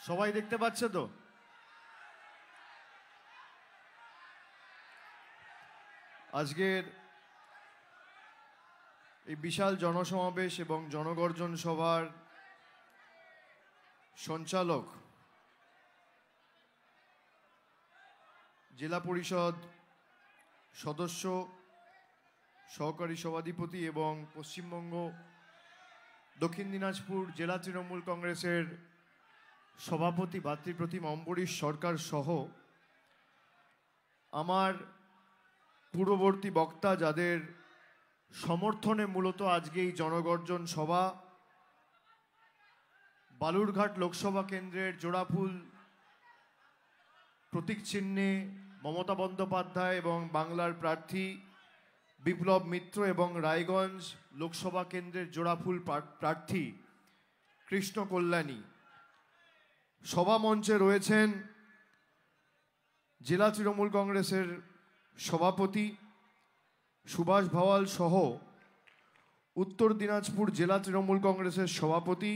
সবাই দেখতে পাচ্ছে তো? আজকের এই বিশাল জনসমাবেশ এবং জনগর্জন সভার সঞ্চালক জেলা পরিষদ সদস্য, সহকারী সভাধিপতি এবং পশ্চিমবঙ্গ দক্ষিণ দিনাজপুর জেলা তৃণমূল কংগ্রেসের সভাপতি ভাতৃপ্রতিম অম্বরীশ সরকার সহ আমার পূর্ববর্তী বক্তা, যাদের সমর্থনে মূলত আজকে এই জনগর্জন সভা, বালুরঘাট লোকসভা কেন্দ্রের জোড়াফুল প্রতীক চিহ্নে মমতা বন্দ্যোপাধ্যায় এবং বাংলার প্রার্থী বিপ্লব মিত্র এবং রায়গঞ্জ লোকসভা কেন্দ্রের জোড়াফুল প্রার্থী কৃষ্ণ কল্যাণী। সভা মঞ্চে রয়েছেন জেলা তৃণমূল কংগ্রেসের সভাপতি সুভাষ ভাওয়াল সহ উত্তর দিনাজপুর জেলা তৃণমূল কংগ্রেসের সভাপতি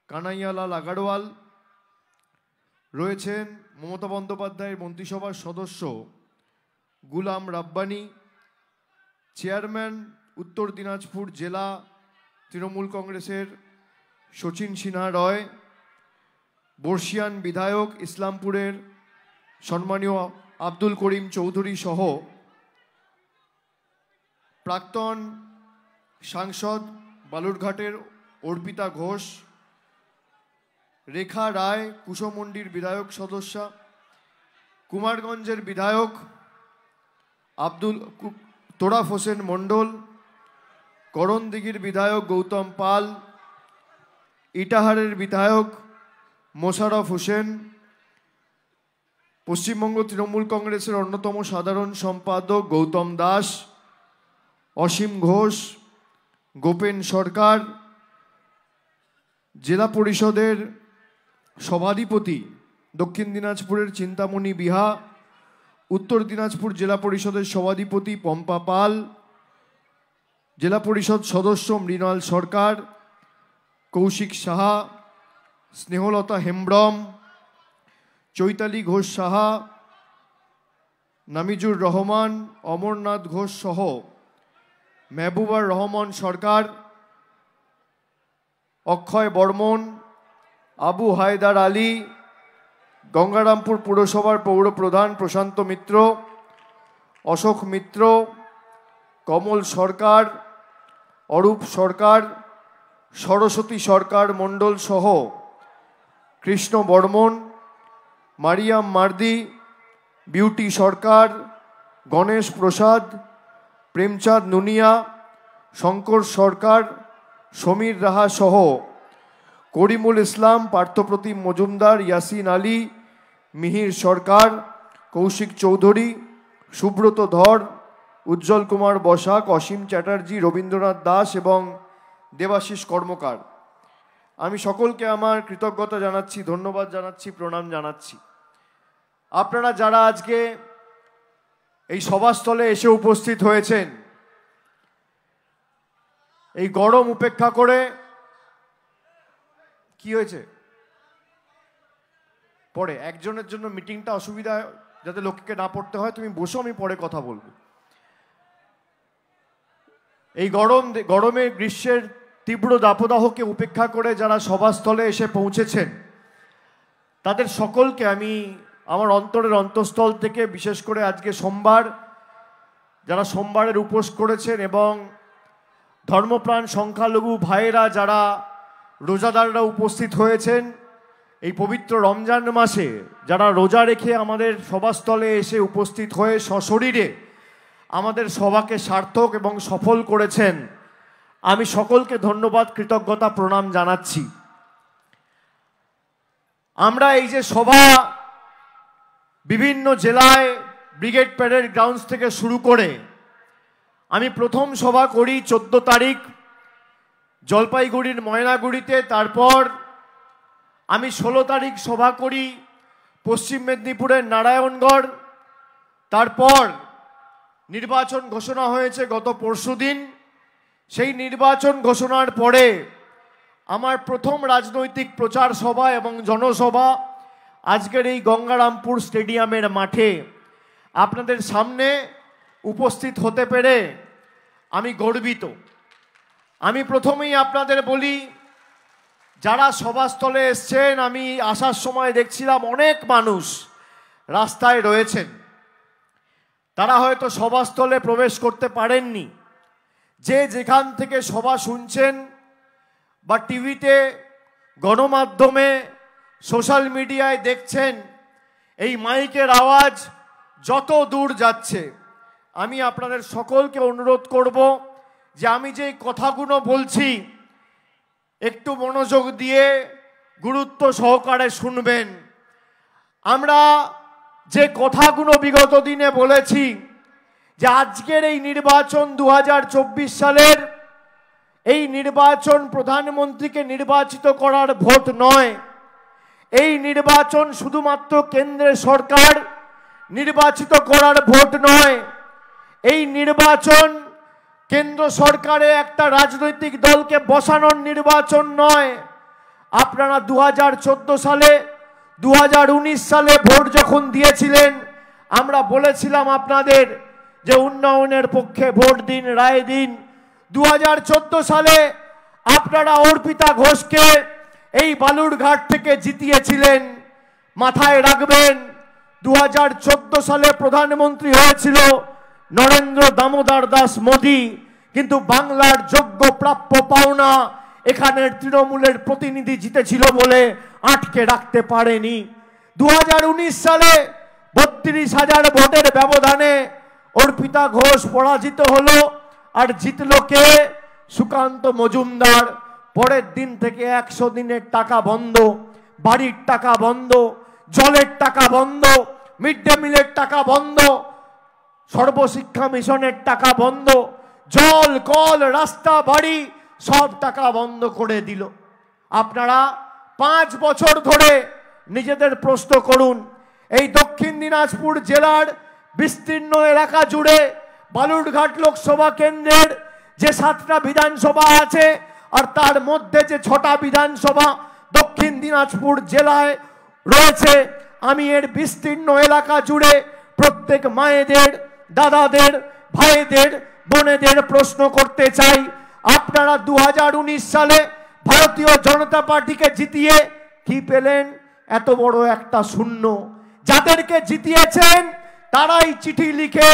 কানাইয়ালাল আগারওয়াল, রয়েছেন মমতা বন্দ্যোপাধ্যায়ের মন্ত্রিসভার সদস্য গুলাম রাব্বানি, চেয়ারম্যান উত্তর দিনাজপুর জেলা তৃণমূল কংগ্রেসের শচীন সিনহা রয়, বর্ষিয়ান বিধায়ক ইসলামপুরের সম্মানীয় আব্দুল করিম চৌধুরী সহ প্রাক্তন সাংসদ বালুরঘাটের অর্পিতা ঘোষ, রেখা রায় কুশমন্ডির বিধায়ক সদস্যা, কুমারগঞ্জের বিধায়ক তোরাফ হোসেন মণ্ডল, করণদিঘির বিধায়ক গৌতম পাল, ইটাহারের বিধায়ক মোশাররফ হোসেন, পশ্চিমবঙ্গ তৃণমূল কংগ্রেসের অন্যতম সাধারণ সম্পাদক গৌতম দাস, অসীম ঘোষ, গোপেন সরকার, জেলা পরিষদের সভাধিপতি দক্ষিণ দিনাজপুরের চিন্তামণি বিহা, উত্তর দিনাজপুর জেলা পরিষদের সভাধিপতি পম্পা পাল, জেলা পরিষদ সদস্য মৃণাল সরকার, কৌশিক সাহা, স্নেহলতা হেমব্রম, চৈতালি ঘোষ সাহা, নামিজুর রহমান, অমরনাথ ঘোষ সহ মেহবুবার রহমান সরকার, অক্ষয় বর্মন, আবু হায়দার আলী, গঙ্গারামপুর পুরসভার পৌর প্রধান প্রশান্ত মিত্র, অশোক মিত্র, কমল সরকার, অরূপ সরকার, সরস্বতী সরকার মণ্ডল সহ কৃষ্ণ বর্মন, মারিয়াম মার্দি, বিউটি সরকার, গণেশ প্রসাদ, প্রেমচাঁদ নুনিয়া, শঙ্কর সরকার, সমীর রাহা সহ করিমুল ইসলাম, পার্থপ্রতিম মজুমদার, ইয়াসিন আলী, মিহির সরকার, কৌশিক চৌধুরী, সুব্রত ধর, উজ্জ্বল কুমার বসাক, অসীম চ্যাটার্জি, রবীন্দ্রনাথ দাস এবং দেবাশিস কর্মকার। আমি সকলকে আমার কৃতজ্ঞতা জানাচ্ছি, ধন্যবাদ জানাচ্ছি, প্রণাম জানাচ্ছি। আপনারা যারা আজকে এই সভাস্থলে এসে উপস্থিত হয়েছেন, এই গরম উপেক্ষা করে, কি হয়েছে পরে একজনের জন্য মিটিংটা অসুবিধা, যাতে লোককে না পড়তে হয়, তুমি বসো, আমি পরে কথা বলবো। এই গরমে গ্রীষ্মের তীব্র দাবদাহকে উপেক্ষা করে যারা সভাস্থলে এসে পৌঁছেছেন, তাদের সকলকে আমি আমার অন্তরের অন্তঃস্থল থেকে, বিশেষ করে আজকে সোমবার, যারা সোমবারের উপোস করেছেন এবং ধর্মপ্রাণ সংখ্যালঘু ভাইয়েরা, যারা রোজাদাররা উপস্থিত হয়েছেন, এই পবিত্র রমজান মাসে যারা রোজা রেখে আমাদের সভাস্থলে এসে উপস্থিত হয়ে সশরীরে আমাদের সভাকে সার্থক এবং সফল করেছেন, আমি সকলকে ধন্যবাদ, কৃতজ্ঞতা, প্রণাম জানাচ্ছি। আমরা এই যে সভা বিভিন্ন জেলায় ব্রিগেড প্যারেড গ্রাউন্ডস থেকে শুরু করে, আমি প্রথম সভা করি 14 তারিখ জলপাইগুড়ির ময়নাগুড়িতে, তারপর আমি 16 তারিখ সভা করি পশ্চিম মেদিনীপুরের নারায়ণগড়, তারপর নির্বাচন ঘোষণা হয়েছে গত পরশুদিন, সেই নির্বাচন ঘোষণার পরে আমার প্রথম রাজনৈতিক প্রচার সভা এবং জনসভা আজকের এই গঙ্গারামপুর স্টেডিয়ামের মাঠে আপনাদের সামনে উপস্থিত হতে পেরে আমি গর্বিত। আমি প্রথমেই আপনাদের বলি, যারা সভাস্থলে এসছেন, আমি আসার সময় দেখছিলাম অনেক মানুষ রাস্তায় রয়েছেন। তারা হয়তো সভাস্থলে প্রবেশ করতে পারেননি। যে যেখান থেকে সভা শুনছেন বা টিভিতে, গণমাধ্যমে, সোশ্যাল মিডিয়ায় দেখছেন, এই মাইকের আওয়াজ যত দূর যাচ্ছে, আমি আপনাদের সকলকে অনুরোধ করব যে আমি যে কথাগুলো বলছি একটু মনোযোগ দিয়ে গুরুত্ব সহকারে শুনবেন। আমরা যে কথাগুলো বিগত দিনে বলেছি যে আজকের এই নির্বাচন 2024 সালের এই নির্বাচন প্রধানমন্ত্রীকে নির্বাচিত করার ভোট নয়। এই নির্বাচন শুধুমাত্র কেন্দ্রের সরকার নির্বাচিত করার ভোট নয়। এই নির্বাচন কেন্দ্র সরকারে একটা রাজনৈতিক দলকে বসানোর নির্বাচন নয়। আপনারা 2014 সালে 2019 সালে ভোট যখন দিয়েছিলেন, আমরা বলেছিলাম আপনাদের যে উন্নয়নের পক্ষে ভোট দিন, রায় দিন। 2014 সালে আপনারা অর্পিতা ঘোষকে এই বালুরঘাট থেকে জিতিয়েছিলেন। মাথায় রাখবেন, 2014 সালে প্রধানমন্ত্রী হয়েছিল নরেন্দ্র দামোদর দাস মোদী, কিন্তু বাংলার যোগ্য প্রাপ্য পাওনা এখানের তৃণমূলের প্রতিনিধি জিতেছিল বলে আটকে রাখতে পারেনি। 2019 সালে 32,000 ভোটের ব্যবধানে অর্পিতা ঘোষ পরাজিত হলো, আর জিতলো কে? সুকান্ত মজুমদার। পরের দিন থেকে 100 দিনের টাকা বন্ধ, বাড়ির টাকা বন্ধ, জলের টাকা বন্ধ, মিড ডে মিলের টাকা বন্ধ, সর্বশিক্ষা মিশনের টাকা বন্ধ, জল, কল, রাস্তা, বাড়ি সব টাকা বন্ধ করে দিল। আপনারা 5 বছর ধরে নিজেদের প্রশ্ন করুন, এই দক্ষিণ দিনাজপুর জেলার বিস্তীর্ণ এলাকা জুড়ে বালুরঘাট লোকসভা কেন্দ্রের যে 7টা বিধানসভা আছে, আর তার মধ্যে যে 6টা বিধানসভা দক্ষিণ দিনাজপুর জেলায় রয়েছে, আমি এর বিস্তীর্ণ এলাকা জুড়ে প্রত্যেক মায়েদের, দাদাদের, ভাইদের, বোনেদের প্রশ্ন করতে চাই, আপনারা 2019 সালে ভারতীয় জনতা পার্টিকে জিতিয়ে কি পেলেন? এত বড় একটা শূন্য। যাদেরকে জিতিয়েছেন তারাই চিঠি লিখে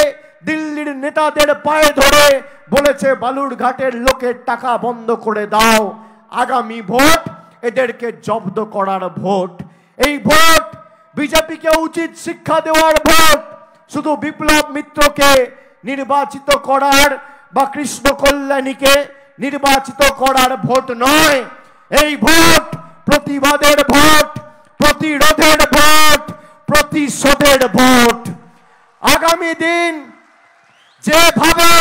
দিল্লির নেতাদের পায়ে ধরে বলেছে বালুরঘাটের লোকের টাকা বন্ধ করে দাও। আগামী ভোট এদেরকে জব্দ করার ভোট। এই ভোট বিজেপিকে উচিত শিক্ষা দেওয়ার ভোট। শুধু বিপ্লব মিত্রকে নির্বাচিত করার বা কৃষ্ণ কল্যাণীকে নির্বাচিত করার ভোট নয়। এই ভোট প্রতিবাদের ভোট, প্রতিরোধের ভোট, প্রতিশোধের ভোট। আগামী দিন যেভাবে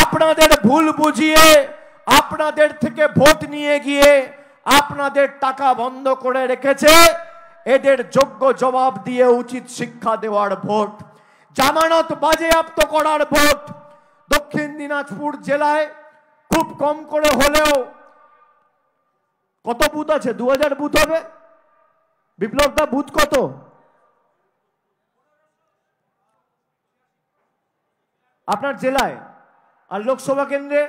আপনাদের ভুল বুঝিয়ে আপনাদের থেকে ভোট নিয়ে গিয়ে আপনাদের টাকা বন্ধ করে রেখেছে, এদের যোগ্য জবাব দিয়ে উচিত শিক্ষা দেওয়ার ভোট, জামানত বাজেয়াপ্ত করার ভোট। দক্ষিণ দিনাজপুর জেলায় খুব কম করে হলেও কত বুথ আছে? 2000 বুথ হবে। বিপ্লবদা, বুথ কত? আপনার জেলায় আর লোকসভা কেন্দ্রে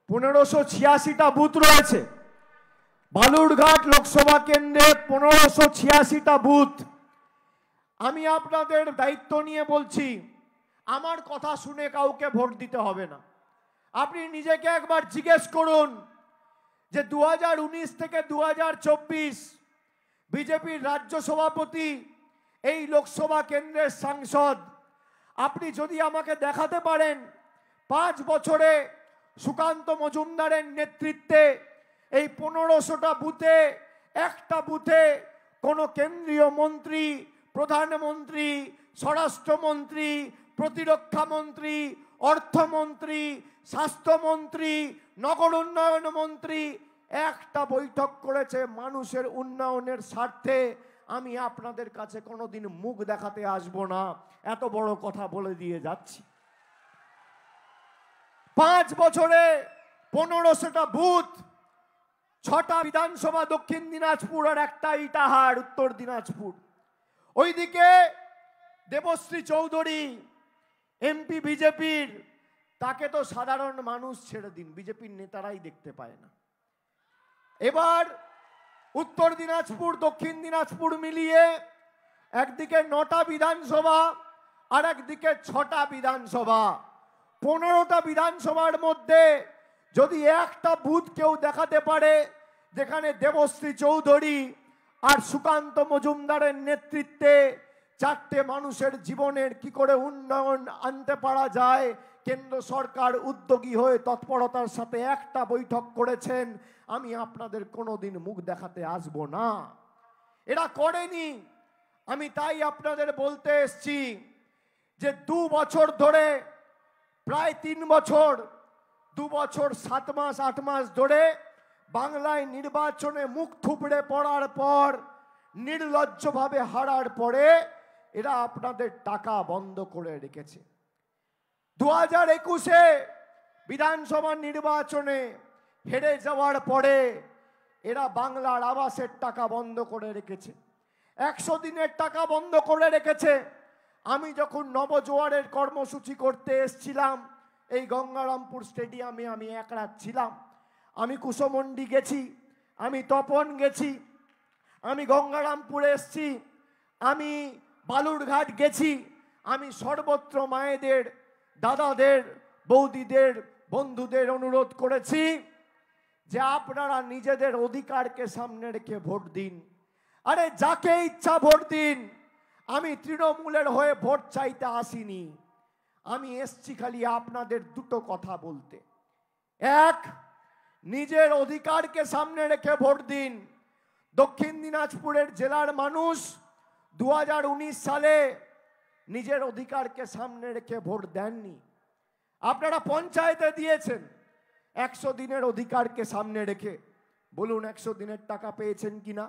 1586টা বুথ রয়েছে। বালুরঘাট লোকসভা কেন্দ্রে 1586টা বুথ। আমি আপনাদের দায়িত্ব নিয়ে বলছি, আমার কথা শুনে কাউকে ভোট দিতে হবে না। আপনি নিজেকে একবার জিজ্ঞেস করুন যে 2019 থেকে 2024 বিজেপির রাজ্য সভাপতি, এই লোকসভা কেন্দ্রের সাংসদ, আপনি যদি আমাকে দেখাতে পারেন 5 বছরে সুকান্ত মজুমদারের নেতৃত্বে এই 1500টা বুথে একটা বুথে কোনো কেন্দ্রীয় মন্ত্রী, প্রধানমন্ত্রী, স্বরাষ্ট্রমন্ত্রী, প্রতিরক্ষা মন্ত্রী, অর্থমন্ত্রী, স্বাস্থ্যমন্ত্রী, নগর উন্নয়ন মন্ত্রী একটা বৈঠক করেছে মানুষের উন্নয়নের স্বার্থে, আমি আপনাদের কাছে কোনোদিন মুখ দেখাতে আসব না। এত বড় কথা বলে দিয়ে যাচ্ছি। 5 বছরে 1500টা বুথ, 6টা বিধানসভা দক্ষিণ দিনাজপুর আর একটা ইটাহার উত্তর দিনাজপুর। ওইদিকে দেবশ্রী চৌধুরী এমপি বিজেপির, তাকে তো সাধারণ মানুষ ছেড়ে দিন, বিজেপির নেতারাই দেখতে পায় না। এবার উত্তর দিনাজপুর দক্ষিণ দিনাজপুর মিলিয়ে একদিকে 9টা বিধানসভা আর একদিকে 6টা বিধানসভা, 15টা বিধানসভার মধ্যে যদি একটা বুথ কেউ দেখাতে পারে যেখানে দেবশ্রী চৌধুরী আর সুকান্ত মজুমদারের নেতৃত্বে 4টে মানুষের জীবনের কি করে উন্নয়ন আনতে পারা যায়, কেন্দ্র সরকার উদ্যোগী হয়ে তৎপরতার সাথে একটা বৈঠক করেছেন, আমি আপনাদের কোনোদিন মুখ দেখাতে আসব না। এরা করেনি। আমি তাই আপনাদের বলতে এসছি যে 2 বছর ধরে, প্রায় 3 বছর, 2 বছর 7 মাস 8 মাস ধরে বাংলায় নির্বাচনে মুখ থুবড়ে পড়ার পর, নির্লজ্জভাবে হারার পরে এরা আপনাদের টাকা বন্ধ করে রেখেছে। 2021-এ বিধানসভা নির্বাচনে হেরে যাওয়ার পরে এরা বাংলার আবাসের টাকা বন্ধ করে রেখেছে, 100 দিনের টাকা বন্ধ করে রেখেছে। আমি যখন নবজোয়ারের কর্মসূচি করতে এসছিলাম এই গঙ্গারামপুর স্টেডিয়ামে, আমি এক রাত ছিলাম। আমি কুশমন্ডি গেছি, আমি তপন গেছি, আমি গঙ্গারামপুরে এসছি, আমি বালুরঘাট গেছি, আমি সর্বত্র মায়েদের, দাদাদের, বৌদিদের, বন্ধুদের অনুরোধ করেছি যে আপনারা নিজেদের অধিকারকে সামনে রেখে ভোট দিন। আরে যাকে ইচ্ছা ভোট দিন। আমি তৃণমূলের হয়ে ভোট চাইতে আসিনি, আমি এসছি খালি আপনাদের দুটো কথা বলতে। এক, নিজের অধিকারকে সামনে রেখে ভোট দিন। দক্ষিণ দিনাজপুরের জেলার মানুষ 2019 সালে নিজের অধিকারকে সামনে রেখে ভোট দেননি। আপনারা পঞ্চায়েতে দিয়েছেন 100 দিনের অধিকারকে সামনে রেখে। বলুন 100 দিনের টাকা পেয়েছেন কিনা?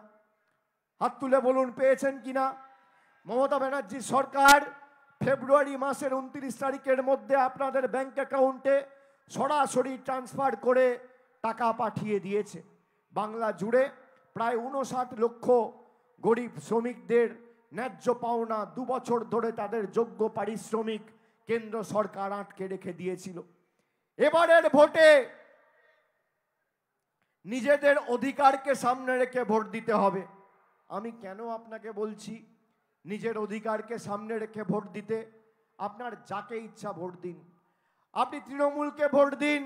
হাত তুলে বলুন পেয়েছেন কিনা? মমতা ব্যানার্জি সরকার ফেব্রুয়ারি মাসের 29 তারিখের মধ্যে আপনাদের ব্যাংক অ্যাকাউন্টে সরাসরি ট্রান্সফার করে টাকা পাঠিয়ে দিয়েছে। বাংলা জুড়ে প্রায় 59 লক্ষ গরিব শ্রমিকদের ন্যায্য পাওনা 2 বছর ধরে তাদের যোগ্য পারিশ্রমিক কেন্দ্র সরকার আটকে রেখে দিয়েছিল। এবারের ভোটে নিজেদের অধিকারকে সামনে রেখে ভোট দিতে হবে। আমি কেন আপনাকে বলছি নিজের অধিকারকে সামনে রেখে ভোট দিতে? আপনার যাকে ইচ্ছা ভোট দিন। আপনি তৃণমূলকে ভোট দিন,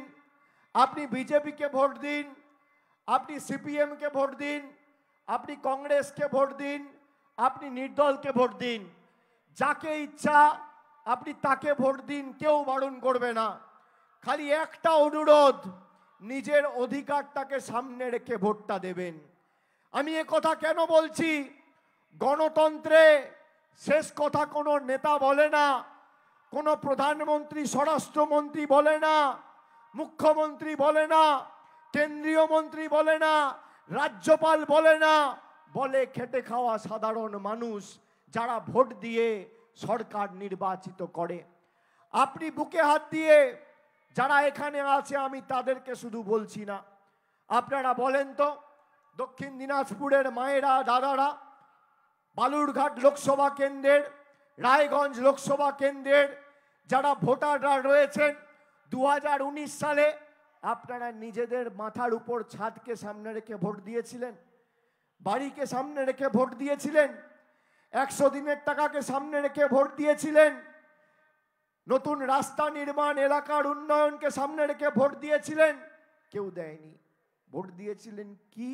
আপনি বিজেপিকে ভোট দিন, আপনি সিপিএমকে ভোট দিন, আপনি কংগ্রেসকে ভোট দিন, আপনি নির্দলকে ভোট দিন। যাকে ইচ্ছা আপনি তাকে ভোট দিন, কেউ বারণ করবে না। খালি একটা অনুরোধ, নিজের অধিকারটাকে সামনে রেখে ভোটটা দেবেন। আমি এ কথা কেন বলছি? গণতন্ত্রে শেষ কথা কোনো নেতা বলে না, কোনো প্রধানমন্ত্রী স্বরাষ্ট্রমন্ত্রী বলে না, মুখ্যমন্ত্রী বলে না, কেন্দ্রীয় মন্ত্রী বলে না, রাজ্যপাল বলে না, বলে খেটে খাওয়া সাধারণ মানুষ যারা ভোট দিয়ে সরকার নির্বাচিত করে। আপনি বুকে হাত দিয়ে যারা এখানে আছে আমি তাদেরকে শুধু বলছি না, আপনারা বলেন তো দক্ষিণ দিনাজপুরের মায়েরা, দাদারা, বালুরঘাট লোকসভা কেন্দ্রের, রায়গঞ্জ লোকসভা কেন্দ্রের যারা ভোটাররা রয়েছেন 2019 সালে আপনারা নিজেদের মাথার উপর ছাদকে সামনে রেখে ভোট দিয়েছিলেন, বাড়িকে সামনে রেখে ভোট দিয়েছিলেন, 100 দিনের টাকাকে সামনে রেখে ভোট দিয়েছিলেন, নতুন রাস্তা নির্মাণ, এলাকার উন্নয়নকে সামনে রেখে ভোট দিয়েছিলেন? কেউ দেয়নি। ভোট দিয়েছিলেন কি?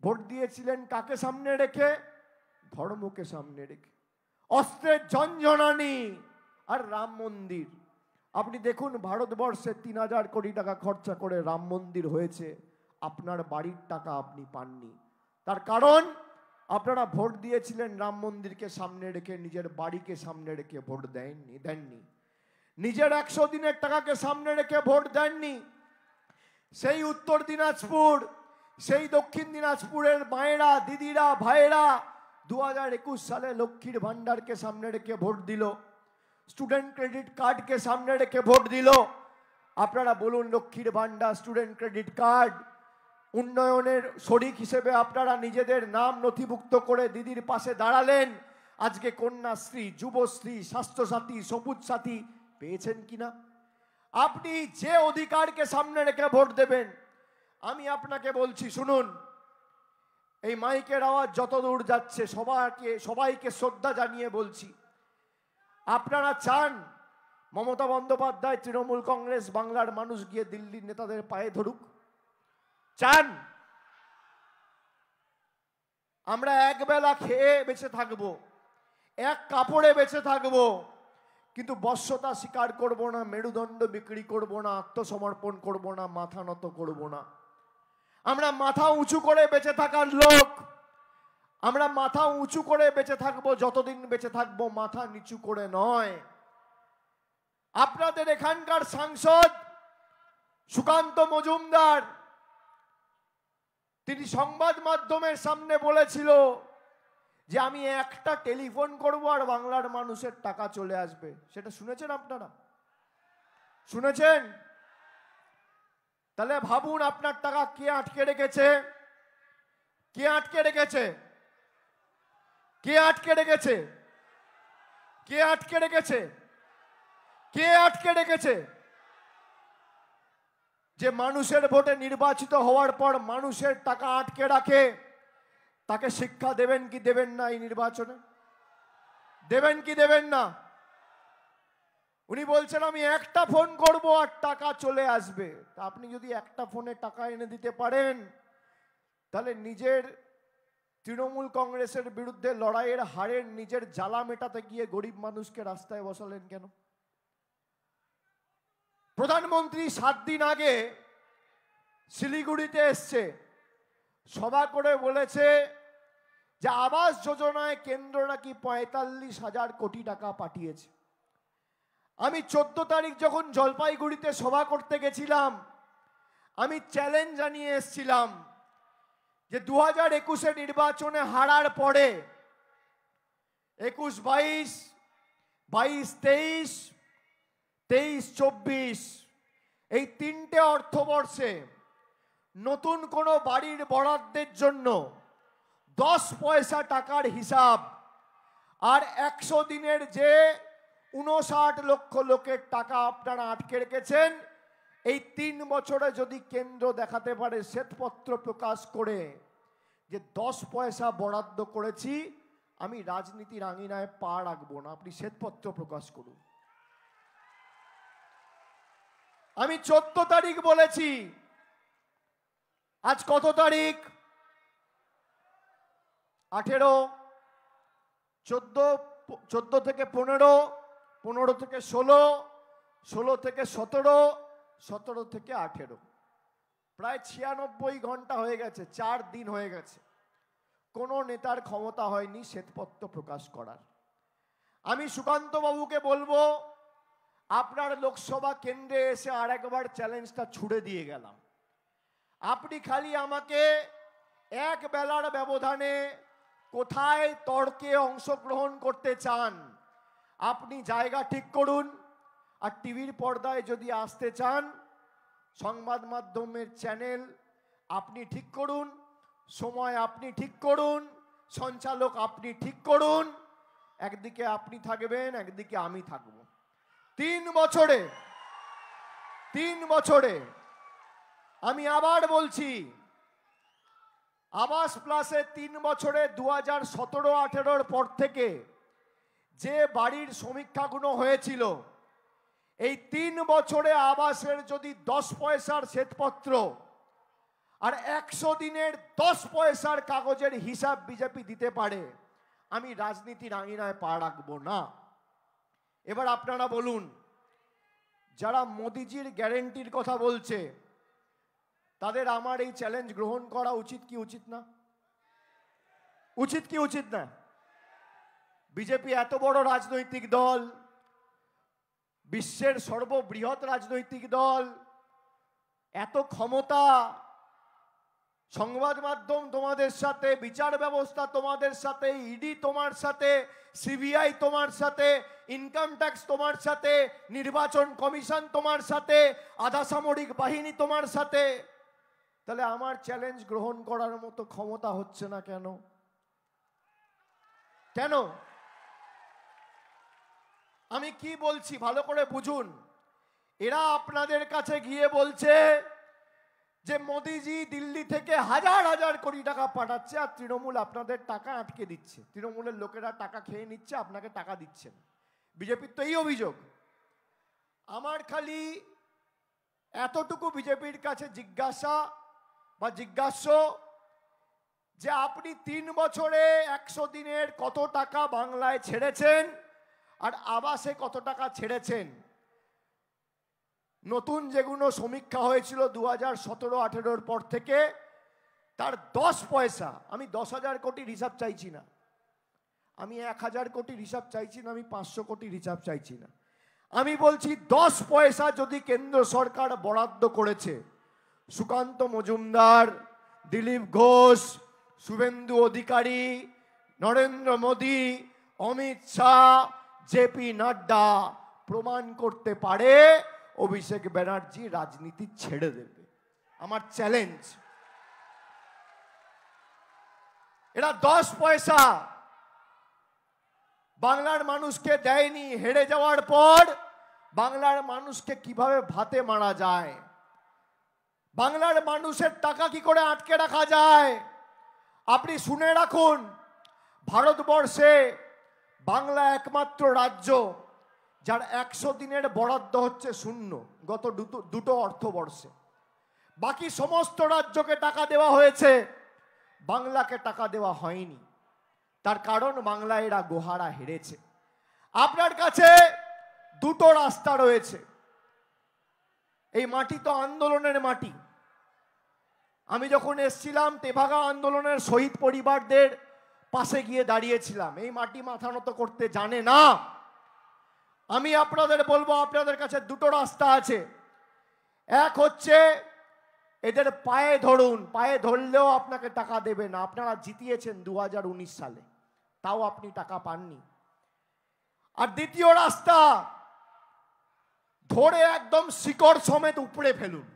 ভোট দিয়েছিলেন কাকে সামনে রেখে? ধর্মকে সামনে রেখে। অস্ত্রের ঝনঝনানি আর রাম মন্দির। আপনি দেখুন ভারতবর্ষে 3000 কোটি টাকা খরচা করে রাম মন্দির হয়েছে, আপনার বাড়ির টাকা আপনি পাননি। তার কারণ আপনারা ভোট দিয়েছিলেন রাম মন্দিরকে সামনে রেখে, নিজের বাড়িকে সামনে রেখে ভোট দেননি। নিজের 100 দিনের টাকাকে সামনে রেখে ভোট দেননি। সেই উত্তর দিনাজপুর, সেই দক্ষিণ দিনাজপুরের মায়েরা, দিদিরা, ভাইয়েরা 2021 সালে লক্ষ্মীর ভান্ডারকে সামনে রেখে ভোট দিল, স্টুডেন্ট ক্রেডিট কার্ডকে সামনে রেখে ভোট দিল। আপনারা বলুন, লক্ষ্মীর ভান্ডার, স্টুডেন্ট ক্রেডিট কার্ড, উন্নয়নের শরিক হিসেবে আপনারা নিজেদের নাম নথিভুক্ত করে দিদির পাশে দাঁড়ালেন। আজকে কন্যাশ্রী, যুবশ্রী, স্বাস্থ্যসাথী, সবুজ সাথী পেয়েছেন কিনা? আপনি যে অধিকারকে সামনে রেখে ভোট দেবেন, আমি আপনাকে বলছি শুনুন, এই মাইকের আওয়াজ যত দূর যাচ্ছে সবাইকে শ্রদ্ধা জানিয়ে বলছি, আপনারা চান মমতা বন্দ্যোপাধ্যায়, তৃণমূল কংগ্রেস, বাংলার মানুষ গিয়ে দিল্লির নেতাদের পায়ে ধরুক? চান? আমরা একবেলা খেয়ে বেঁচে থাকবো, এক কাপড়ে বেঁচে থাকবো, কিন্তু বশ্যতা স্বীকার করব না, মেরুদণ্ড বিক্রি করব না, আত্মসমর্পণ করব না, মাথা নত করব না। আমরা মাথা উঁচু করে বেঁচে থাকার লোক। আমরা মাথা উঁচু করে বেঁচে থাকবো, যতদিন বেঁচে থাকবো, মাথা নিচু করে নয়। আপনাদের এখানকার সাংসদ সুকান্ত মজুমদার, তিনি সংবাদ মাধ্যমের সামনে বলেছিল যে আমি একটা টেলিফোন করব আর বাংলার মানুষের টাকা চলে আসবে। সেটা শুনেছেন আপনারা? শুনেছেন? তাহলে ভাবুন, আপনার টাকা কে আটকে রেখেছে? কে আটকে রেখেছে? কে আটকে রেখেছে? কে আটকে রেখেছে? কে আটকে রেখেছে? যে মানুষের ভোটে নির্বাচিত হওয়ার পর মানুষের টাকা আটকে রাখে, তাকে শিক্ষা দেবেন কি দেবেন না? এই নির্বাচনে দেবেন কি দেবেন না? উনি বলছেন আমি একটা ফোন করব আর টাকা চলে আসবে। আপনি যদি একটা ফোনে টাকা এনে দিতে পারেন, তাহলে নিজের তৃণমূল কংগ্রেসের বিরুদ্ধে লড়াইয়ের হারের নিজের জ্বালা মেটাতে গিয়ে গরিব মানুষকে রাস্তায় বসালেন কেন? প্রধানমন্ত্রী 7 দিন আগে শিলিগুড়িতে এসছে, সভা করে বলেছে যে আবাস যোজনায় কেন্দ্র নাকি 45,000 কোটি টাকা পাঠিয়েছে। আমি 14 তারিখ যখন জলপাইগুড়িতে সভা করতে গেছিলাম, আমি চ্যালেঞ্জ জানিয়ে এসেছিলাম যে 2021 নির্বাচনে হারার পরে 21-22, 22-23, 23-24 এই 3টে অর্থবর্ষে নতুন কোনো বাড়ির বরাদ্দের জন্য 10 পয়সা টাকার হিসাব আর 100 দিনের যে 59 লক্ষ লোকের টাকা আপনারা আটকে রেখেছেন, এই 3 বছরে যদি কেন্দ্র দেখাতে পারে শ্বেতপত্র প্রকাশ করে যে 10 পয়সা বরাদ্দ করেছি, আমি রাজনীতির আঙিনায় পা রাখবো না। আপনি শ্বেতপত্র প্রকাশ করুন। আমি 14 তারিখ বলেছি, আজ কত তারিখ? 18, 14 থেকে 15, 15 থেকে 16, 16 থেকে 17, 17 থেকে 18, প্রায় 96 ঘন্টা হয়ে গেছে, 4 দিন হয়ে গেছে। কোনো নেতার ক্ষমতা হয়নি শ্বেতপত্র প্রকাশ করার। আমি সুকান্ত বাবুকে বলবো, আপনার লোকসভা কেন্দ্রে এসে আরেকবার চ্যালেঞ্জটা ছুড়ে দিয়ে গেলাম। আপনি খালি আমাকে এক বেলার ব্যবধানে কোথায় তর্কে অংশগ্রহণ করতে চান আপনি জায়গা ঠিক করুন। আর টিভির পর্দায় যদি আসতে চান, সংবাদ মাধ্যমের চ্যানেল আপনি ঠিক করুন, সময় আপনি ঠিক করুন, সঞ্চালক আপনি ঠিক করুন। একদিকে আপনি থাকবেন, একদিকে আমি থাকব। 3 বছরে আমি আবার বলছি, আবাস প্লাসে 3 বছরে 2017-18 পর থেকে যে বাড়ির সমীক্ষাগুলো হয়েছিল, এই 3 বছরে আবাসের যদি 10 পয়সার শ্বেতপত্র আর 100 দিনের 10 পয়সার কাগজের হিসাব বিজেপি দিতে পারে, আমি রাজনীতির আঙিনায় পা রাখবো না। এবার আপনারা বলুন, যারা মোদিজির গ্যারেন্টির কথা বলছে, তাদের আমার এই চ্যালেঞ্জ গ্রহণ করা উচিত কি উচিত না? উচিত কি উচিত না? বিজেপি এত বড় রাজনৈতিক দল, বিশ্বের সর্ববৃহৎ রাজনৈতিক দল, এত ক্ষমতা, সংবাদ মাধ্যম তোমাদের সাথে, বিচার ব্যবস্থা তোমাদের সাথে, ইডি তোমার সাথে, সিবিআই তোমার সাথে, ইনকাম ট্যাক্স তোমার সাথে, নির্বাচন কমিশন তোমার সাথে, আধা সামরিক বাহিনী তোমার সাথে। তাহলে আমার চ্যালেঞ্জ গ্রহণ করার মতো ক্ষমতা হচ্ছে না কেন? কেন? আমি কি বলছি ভালো করে বুঝুন। এরা আপনাদের কাছে গিয়ে বলছে যে মোদিজি দিল্লি থেকে হাজার হাজার কোটি টাকা পাঠাচ্ছে আর তৃণমূল আপনাদের টাকা আটকে দিচ্ছে, তৃণমূলের লোকেরা টাকা খেয়ে নিচ্ছে, আপনাকে টাকা দিচ্ছেন। বিজেপির তো এই অভিযোগ। আমার খালি এতটুকু বিজেপির কাছে জিজ্ঞাসা বা জিজ্ঞাস্য যে আপনি 3 বছরে 100 দিনের কত টাকা বাংলায় ছেড়েছেন আর আবাসে কত টাকা ছেড়েছেন? নতুন যেগুলো সমীক্ষা হয়েছিল 2017-18 পর থেকে, তার 10 পয়সা, আমি 10,000 কোটির হিসাব চাইছি না, আমি 1,000 কোটির হিসাব চাইছি না, আমি 500 কোটির হিসাব চাইছি না, আমি বলছি 10 পয়সা যদি কেন্দ্র সরকার বরাদ্দ করেছে, সুকান্ত মজুমদার, দিলীপ ঘোষ, শুভেন্দু অধিকারী, নরেন্দ্র মোদী, অমিত শাহ, জেপি নাড্ডা প্রমাণ করতে পারে, অভিষেক ব্যানার্জি রাজনীতি ছেড়ে দেবে। আমার চ্যালেঞ্জ। এরা 10 পয়সা বাংলার মানুষকে দেয়নি। হেরে যাওয়ার পর বাংলার মানুষকে কিভাবে ভাতে মারা যায়, বাংলার মানুষের টাকা কি করে আটকে রাখা যায়। আপনি শুনে রাখুন, ভারতবর্ষে বাংলা একমাত্র রাজ্য যার 100 দিনের বরাদ্দ হচ্ছে শূন্য গত দুটো অর্থবর্ষে। বাকি সমস্ত রাজ্যকে টাকা দেওয়া হয়েছে, বাংলাকে টাকা দেওয়া হয়নি। তার কারণ বাংলায় এরা গোহারা হেরেছে। আপনার কাছে দুটো রাস্তা রয়েছে। এই মাটি তো আন্দোলনের মাটি। আমি যখন এসছিলাম তেভাগা আন্দোলনের শহীদ পরিবারদের পাশে গিয়ে দাঁড়িয়েছিলাম। এই মাটি মাথা নত করতে জানে না। আমি আপনাদের বলবো, আপনাদের কাছে দুটো রাস্তা আছে। এক হচ্ছে এদের পায়ে ধরুন, পায়ে ধরলেও আপনাকে টাকা দেবে না। আপনারা জিতিয়েছেন 2019 সালে, তাও আপনি টাকা পাননি। আর দ্বিতীয় রাস্তা, ধরে একদম শিকড় সমেত উপড়ে ফেলুন।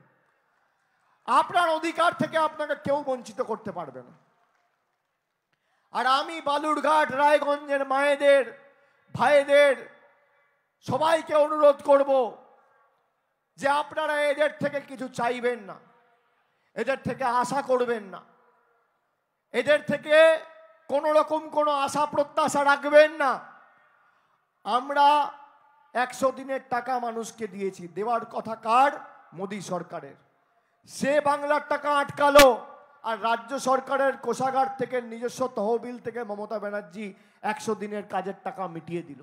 আপনার অধিকার থেকে আপনাকে কেউ বঞ্চিত করতে পারবে না। আর আমি বালুরঘাট, রায়গঞ্জের মায়েদের, ভাইদের সবাইকে অনুরোধ করব যে আপনারা এদের থেকে কিছু চাইবেন না, এদের থেকে আশা করবেন না, এদের থেকে কোনো রকম কোনো আশা প্রত্যাশা রাখবেন না। আমরা 100 দিনের টাকা মানুষকে দিয়েছি, দেওয়ার কথা কার? মোদী সরকারের। সে বাংলার টাকা আটকালো আর রাজ্য সরকারের কোষাগার থেকে নিজস্ব তহবিল থেকে মমতা ব্যানার্জি 100 দিনের কাজের টাকা মিটিয়ে দিল।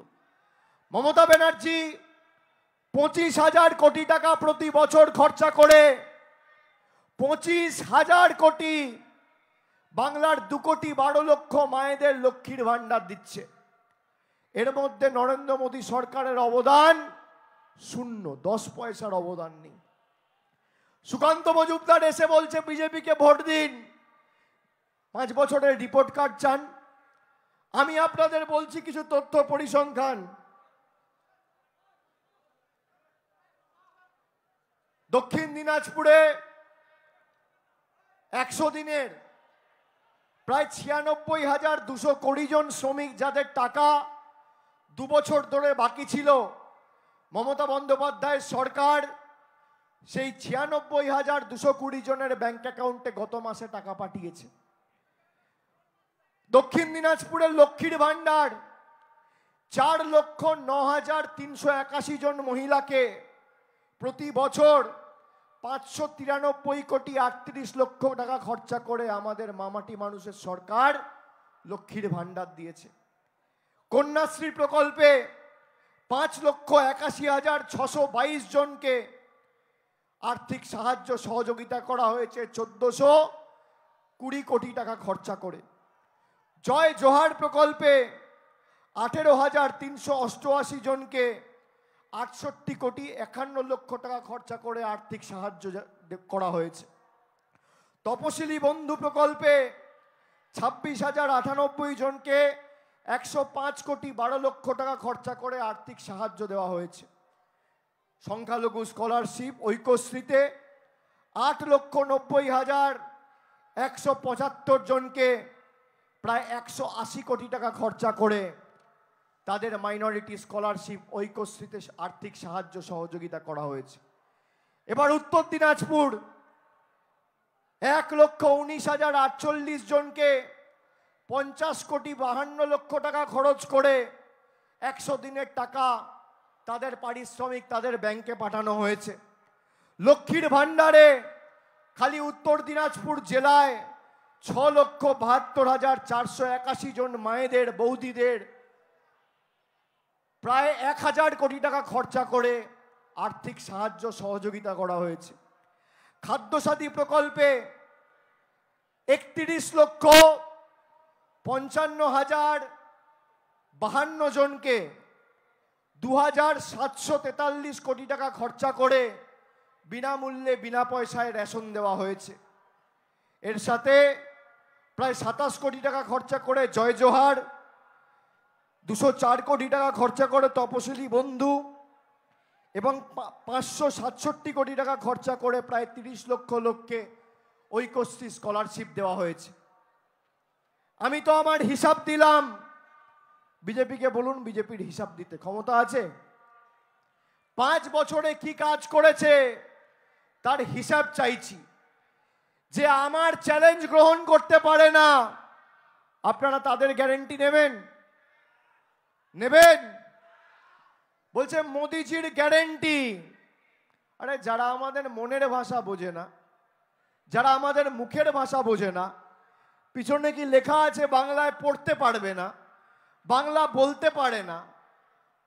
মমতা ব্যানার্জি 25,000 কোটি টাকা প্রতি বছর খরচা করে 25,000 কোটি বাংলার 2,12,00,000 মায়েদের লক্ষ্মীর ভান্ডার দিচ্ছে। এর মধ্যে নরেন্দ্র মোদী সরকারের অবদান শূন্য, 10 পয়সার অবদান নেই। সুকান্ত মজুমদার এসে বলছে বিজেপিকে ভোট দিন, 5 বছরের রিপোর্ট কার্ড চান। আমি আপনাদের বলছি কিছু তথ্য পরিসংখ্যান। দক্ষিণ দিনাজপুরে 100 দিনের প্রায় 96,220 জন শ্রমিক যাদের টাকা 2 বছর ধরে বাকি ছিল, মমতা বন্দ্যোপাধ্যায়ের সরকার সেই 96,220 জনের ব্যাংক অ্যাকাউন্টে গত মাসে টাকা পাঠিয়েছে। দক্ষিণ দিনাজপুরের লক্ষ্মীর ভান্ডার 4,09,381 জন মহিলাকে প্রতি বছর 593,38,00,000 টাকা খরচা করে আমাদের মামাটি মানুষের সরকার লক্ষ্মীর ভান্ডার দিয়েছে। কন্যাশ্রী প্রকল্পে 5,81,622 জনকে আর্থিক সাহায্য সহযোগিতা করা হয়েছে 1,420 কোটি টাকা খরচা করে। জয় জোহার প্রকল্পে 18,388 জনকে 68,51,00,000 টাকা খরচা করে আর্থিক সাহায্য করা হয়েছে। তপশিলি বন্ধু প্রকল্পে 26,098 জনকে 105,12,00,000 টাকা খরচা করে আর্থিক সাহায্য দেওয়া হয়েছে। সংখ্যালঘু স্কলারশিপ ঐক্যশ্রীতে 8,90,175 জনকে প্রায় 180 কোটি টাকা খরচা করে তাদের মাইনরিটি স্কলারশিপ ঐক্যশ্রীতে আর্থিক সাহায্য সহযোগিতা করা হয়েছে। এবার উত্তর দিনাজপুর 1,19,048 জনকে 50,52,00,000 টাকা খরচ করে 100 দিনের টাকা তাদের পারিশ্রমিক তাদের ব্যাংকে পাঠানো হয়েছে। লক্ষ্মীর ভাণ্ডারে খালি উত্তর দিনাজপুর জেলায় 6,72,481 জন মায়েদের বৌদিদের প্রায় 1,000 কোটি টাকা খরচা করে আর্থিক সাহায্য সহযোগিতা করা হয়েছে। খাদ্যসাথী প্রকল্পে 31,55,052 জনকে 2,743 কোটি টাকা খরচা করে বিনামূল্যে বিনা পয়সায় রেশন দেওয়া হয়েছে। এর সাথে প্রায় 27 কোটি টাকা খরচা করে জয় জোহার, 204 কোটি টাকা খরচা করে তপশিলি বন্ধু এবং 567 কোটি টাকা খরচা করে প্রায় 30 লক্ষ লোককে ঐক্যশ্রী স্কলারশিপ দেওয়া হয়েছে। আমি তো আমার হিসাব দিলাম, বিজেপিকে বলুন বিজেপির হিসাব দিতে ক্ষমতা আছে? 5 বছরে কি কাজ করেছে তার হিসাব চাইছি। যে আমার চ্যালেঞ্জ গ্রহণ করতে পারে না, আপনারা তাদের গ্যারান্টি নেবেন? নেবেন? বলছে মোদিজির গ্যারান্টি। আরে যারা আমাদের মনের ভাষা বোঝে না, যারা আমাদের মুখের ভাষা বোঝে না, পিছনে কি লেখা আছে বাংলায় পড়তে পারবে না, বাংলা বলতে পারে না,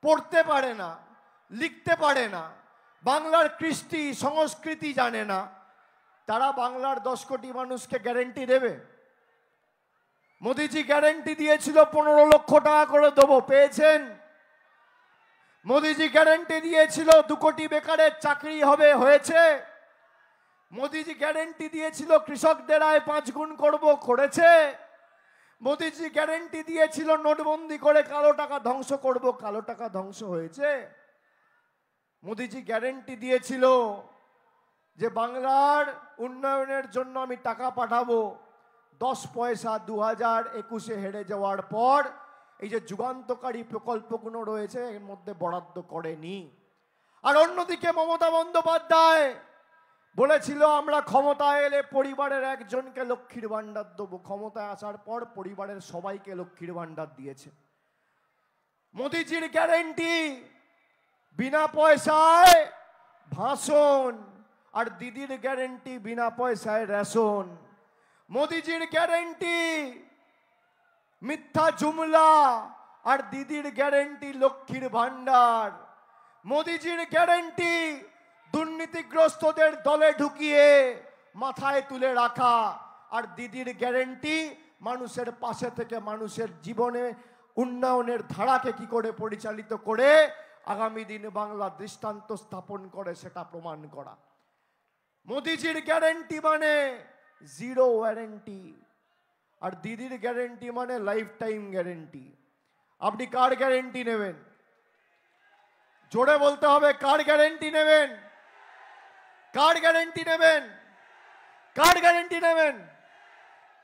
পড়তে পারে না, লিখতে পারে না, বাংলার কৃষ্টি সংস্কৃতি জানে না, তারা বাংলার 10 কোটি মানুষকে গ্যারান্টি দেবে? মোদিজি গ্যারান্টি দিয়েছিল 15 লক্ষ টাকা করে দেবো, পেয়েছেন? মোদিজি গ্যারান্টি দিয়েছিল 2 কোটি বেকারের চাকরি হবে, হয়েছে? মোদিজি গ্যারান্টি দিয়েছিল কৃষকদের আয় 5 গুণ করব, করেছে? মোদিজি গ্যারান্টি দিয়েছিল নোটবন্দি করে কালো টাকা ধ্বংস করব, কালো টাকা ধ্বংস হয়েছে? মোদিজি গ্যারান্টি দিয়েছিল যে বাংলার উন্নয়নের জন্য আমি টাকা পাঠাবো, 10 পয়সা 2021-এ হেরে যাওয়ার পর এই যে যুগান্তকারী প্রকল্পগুলো রয়েছে এর মধ্যে বরাদ্দ করেনি। আর অন্যদিকে মমতা বন্দ্যোপাধ্যায় বলেছিল আমরা ক্ষমতায় এলে পরিবারের একজনকে লক্ষ্মীর ভাণ্ডার দেবো, ক্ষমতায় আসার পর পরিবারের সবাইকে লক্ষ্মীর ভাণ্ডার দিয়েছে। মোদিজির গ্যারান্টি বিনা পয়সায় ভাষণ, আর দিদির গ্যারান্টি বিনা পয়সায় রেশন। মোদিজির গ্যারান্টি মিথ্যা জুমলা, আর দিদির গ্যারান্টি লক্ষ্মীর ভাণ্ডার। মোদিজির গ্যারান্টি দুর্নীতিগ্রস্তদের দলে ঢুকিয়ে মাথায় তুলে রাখা, আর দিদির গ্যারান্টি মানুষের পাশে থেকে মানুষের জীবনে উন্নয়নের ধারাকে কি করে পরিচালিত করে আগামী দিনে বাংলা দৃষ্টান্ত স্থাপন করে সেটা প্রমাণ করা। মোদিজির গ্যারান্টি মানে 0 ওয়ারেন্টি, আর দিদির গ্যারান্টি মানে লাইফ টাইম গ্যারান্টি। আপনি কার গ্যারান্টি নেবেন? জোরে বলতে হবে, কার গ্যারান্টি নেবেন? কার গ্যারান্টি নেবেন? কার গ্যারান্টি নেবেন?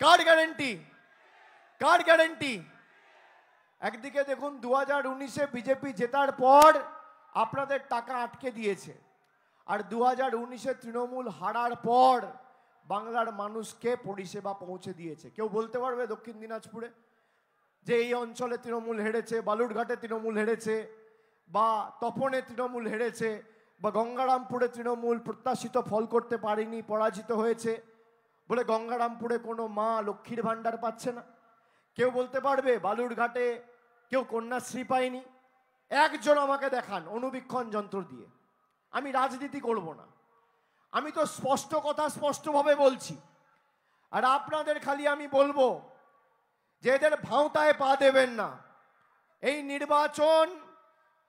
কার গ্যারান্টি? কার গ্যারান্টি? একদিকে দেখুন 2019-এ বিজেপি জেতার পর আপনাদের টাকা আটকে দিয়েছে, আর 2019-এ তৃণমূল হারার পর বাংলার মানুষকে পরিষেবা পৌঁছে দিয়েছে। কেউ বলতে পারবে দক্ষিণ দিনাজপুরে যে এই অঞ্চলে তৃণমূল হেরেছে, বালুরঘাটে তৃণমূল হেরেছে, বা তপনে তৃণমূল হেরেছে, বা গঙ্গারামপুরে তৃণমূল প্রত্যাশিত ফল করতে পারেনি, পরাজিত হয়েছে বলে গঙ্গারামপুরে কোনো মা লক্ষ্মীর ভাণ্ডার পাচ্ছে না? কেউ বলতে পারবে বালুরঘাটে কেউ কন্যাশ্রী পায়নি? একজন আমাকে দেখান অনুবীক্ষণ যন্ত্র দিয়ে। আমি রাজনীতি করব না, আমি তো স্পষ্ট কথা স্পষ্টভাবে বলছি। আর আপনাদের খালি আমি বলবো যে এদের ভাঁওতায় পা দেবেন না। এই নির্বাচন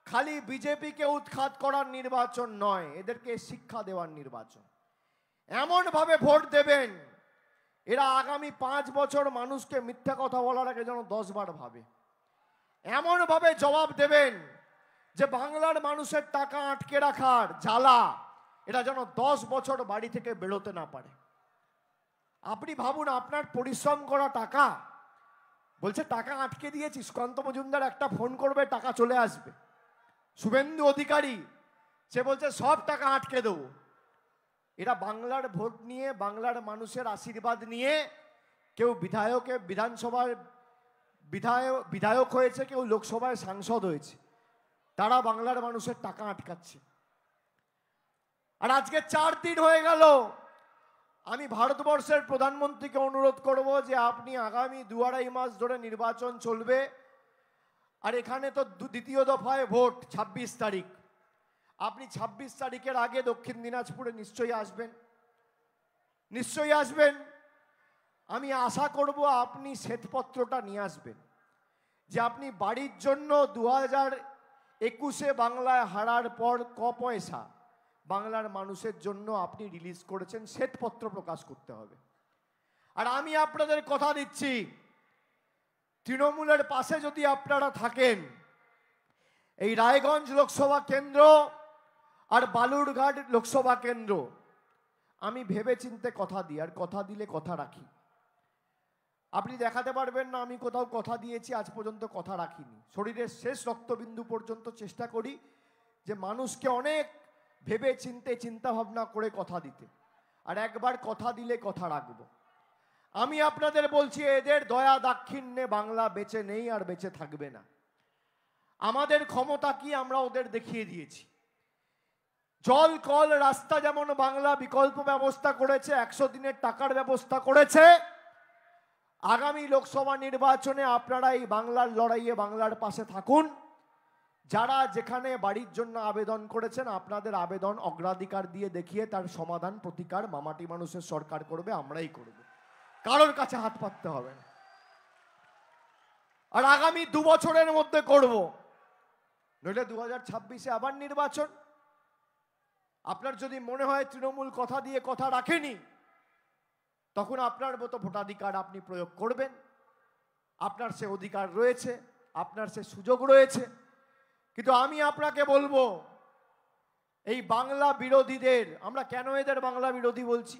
খালি বিজেপিকে উৎখাত করার নির্বাচন নয়, এদেরকে শিক্ষা দেওয়ার নির্বাচন। এমন ভাবে ভোট দেবেন এরা আগামী 5 বছর মানুষকে মিথ্যা কথা বলার আগে যেন 10 বার ভাবে। এমন ভাবে জবাব দেবেন যে বাংলার মানুষের টাকা আটকে রাখার জ্বালা এরা যেন 10 বছর বাড়ি থেকে বেরোতে না পারে। আপনি ভাবুন, আপনার পরিশ্রম করা টাকা, বলছে টাকা আটকে দিয়েছি, সুকান্ত মজুমদার একটা ফোন করবে টাকা চলে আসবে। শুভেন্দু অধিকারী সে বলছে সব টাকা আটকে দেবো। এরা বাংলার ভোট নিয়ে, বাংলার মানুষের আশীর্বাদ নিয়ে কেউ বিধানসভার বিধায়ক হয়েছে, কেউ লোকসভায় সাংসদ হয়েছে, তারা বাংলার মানুষের টাকা আটকাচ্ছে। আর আজকে 4 দিন হয়ে গেল। আমি ভারতবর্ষের প্রধানমন্ত্রীকে অনুরোধ করব যে আপনি আগামী 2-2.5 মাস ধরে নির্বাচন চলবে, আর এখানে তো দ্বিতীয় দফায় ভোট 26 তারিখ। আপনি 26 তারিখের আগে দক্ষিণ দিনাজপুরে নিশ্চয়ই আসবেন। আমি আশা করব আপনি শ্বেতপত্রটা নিয়ে আসবেন যে আপনি বাড়ির জন্য 2021-এ বাংলায় হারার পর পয়সা বাংলার মানুষের জন্য আপনি রিলিজ করেছেন, শ্বেতপত্র প্রকাশ করতে হবে। আর আমি আপনাদের কথা দিচ্ছি, তৃণমূলের পাশে যদি আপনারা থাকেন, এই রায়গঞ্জ লোকসভা কেন্দ্র আর বালুরঘাট লোকসভা কেন্দ্র আমি ভেবে চিন্তে কথা দিই, আর কথা দিলে কথা রাখি। আপনি দেখাতে পারবেন না আমি কোথাও কথা দিয়েছি, আজ পর্যন্ত কথা রাখিনি। শরীরের শেষ রক্তবিন্দু পর্যন্ত চেষ্টা করি যে মানুষকে অনেক ভেবে চিন্তা ভাবনা করে কথা দিতে, আর একবার কথা দিলে কথা রাখবো। আমি আপনাদের বলছি, এদের দয়া দাক্ষিণ্যে বাংলা বেঁচে নেই আর বেঁচে থাকবে না। আমাদের ক্ষমতা কি আমরা ওদের দেখিয়ে দিয়েছি। জল, কল, রাস্তা যেমন বাংলা বিকল্প ব্যবস্থা করেছে, 100 দিনের টাকার ব্যবস্থা করেছে। আগামী লোকসভা নির্বাচনে আপনারা এই বাংলার লড়াইয়ে বাংলার পাশে থাকুন। যারা যেখানে বাড়ির জন্য আবেদন করেছেন, আপনাদের আবেদন অগ্রাধিকার দিয়ে দেখিয়ে তার সমাধান প্রতিকার মামাটি মানুষের সরকার করবে, আমরাই করব, কারোর কাছে হাত পাততে হবে না। আর আগামী 2 বছরের মধ্যে করব, নইলে 2026-এ আবার নির্বাচন। আপনার যদি মনে হয় তৃণমূল কথা দিয়ে কথা রাখেনি, তখন আপনার মতো ভোটাধিকার আপনি প্রয়োগ করবেন। আপনার সে অধিকার রয়েছে, আপনার সে সুযোগ রয়েছে। কিন্তু আমি আপনাকে বলবো, এই বাংলা বিরোধীদের, আমরা কেন এদের বাংলা বিরোধী বলছি?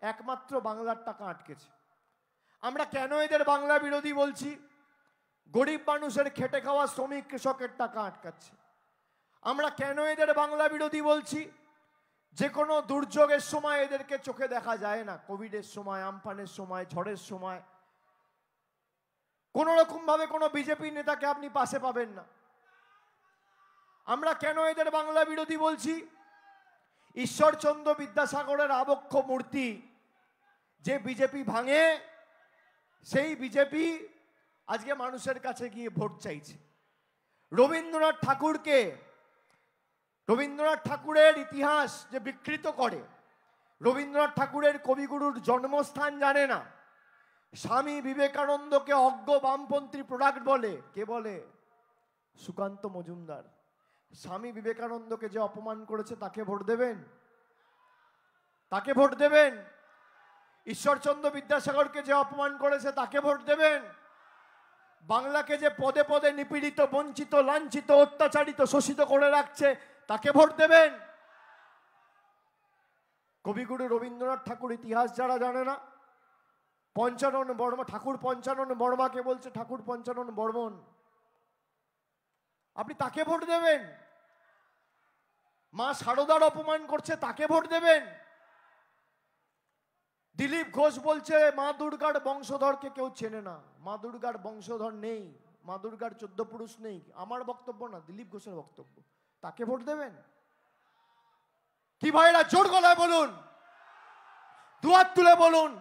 একমাত্র বাংলার টাকা আটকেছে। আমরা কেন এদের বাংলা বিরোধী বলছি? গরিব মানুষের খেটে খাওয়া শ্রমিক কৃষকের টাকা আটকাচ্ছে। আমরা কেন এদের বাংলা বিরোধী বলছি? যে কোনো দুর্যোগের সময় এদেরকে চোখে দেখা যায় না। কোভিডের সময়, আমফানের সময়, ঝড়ের সময় কোন রকম ভাবে কোনো বিজেপি নেতাকে আপনি পাশে পাবেন না। আমরা কেন এদের বাংলা বিরোধী বলছি? ঈশ্বরচন্দ্র বিদ্যাসাগরের আবক্ষ মূর্তি যে বিজেপি ভাঙে, সেই বিজেপি আজকে মানুষের কাছে গিয়ে ভোট চাইছে। রবীন্দ্রনাথ ঠাকুরের ইতিহাস যে বিকৃত করে, রবীন্দ্রনাথ ঠাকুরের কবিগুরুর জন্মস্থান জানে না, স্বামী বিবেকানন্দকে অজ্ঞ বামপন্থী প্রোডাক্ট বলে, কে বলে? সুকান্ত মজুমদার। স্বামী বিবেকানন্দকে যে অপমান করেছে তাকে ভোট দেবেন? তাকে ভোট দেবেন? ঈশ্বরচন্দ্র বিদ্যাসাগরকে যে অপমান করেছে তাকে ভোট দেবেন? বাংলাকে যে পদে পদে নিপীড়িত, বঞ্চিত, লাঞ্ছিত, অত্যাচারিত, শোষিত করে রাখছে তাকে ভোট দেবেন? কবিগুরু রবীন্দ্রনাথ ঠাকুর ইতিহাস যারা জানে না, পঞ্চানন বর্মা, ঠাকুর পঞ্চানন বর্মাকে বলছে ঠাকুর পঞ্চানন বর্মন, আপনি তাকে ভোট দেবেন? মা শারদার অপমান করছে তাকে ভোট দেবেন? দিলীপ ঘোষ বলছে মা দুর্গার বংশধরকে কেউ চেনে না, মা দুর্গার বংশধর নেই, মা দুর্গার 14 পুরুষ নেই। আমার বক্তব্য না, দিলীপ ঘোষের বক্তব্য। তাকে ভোট দেবেন? কি ভাইরা, জোর গলায় বলুন, দুহাত তুলে বলুন।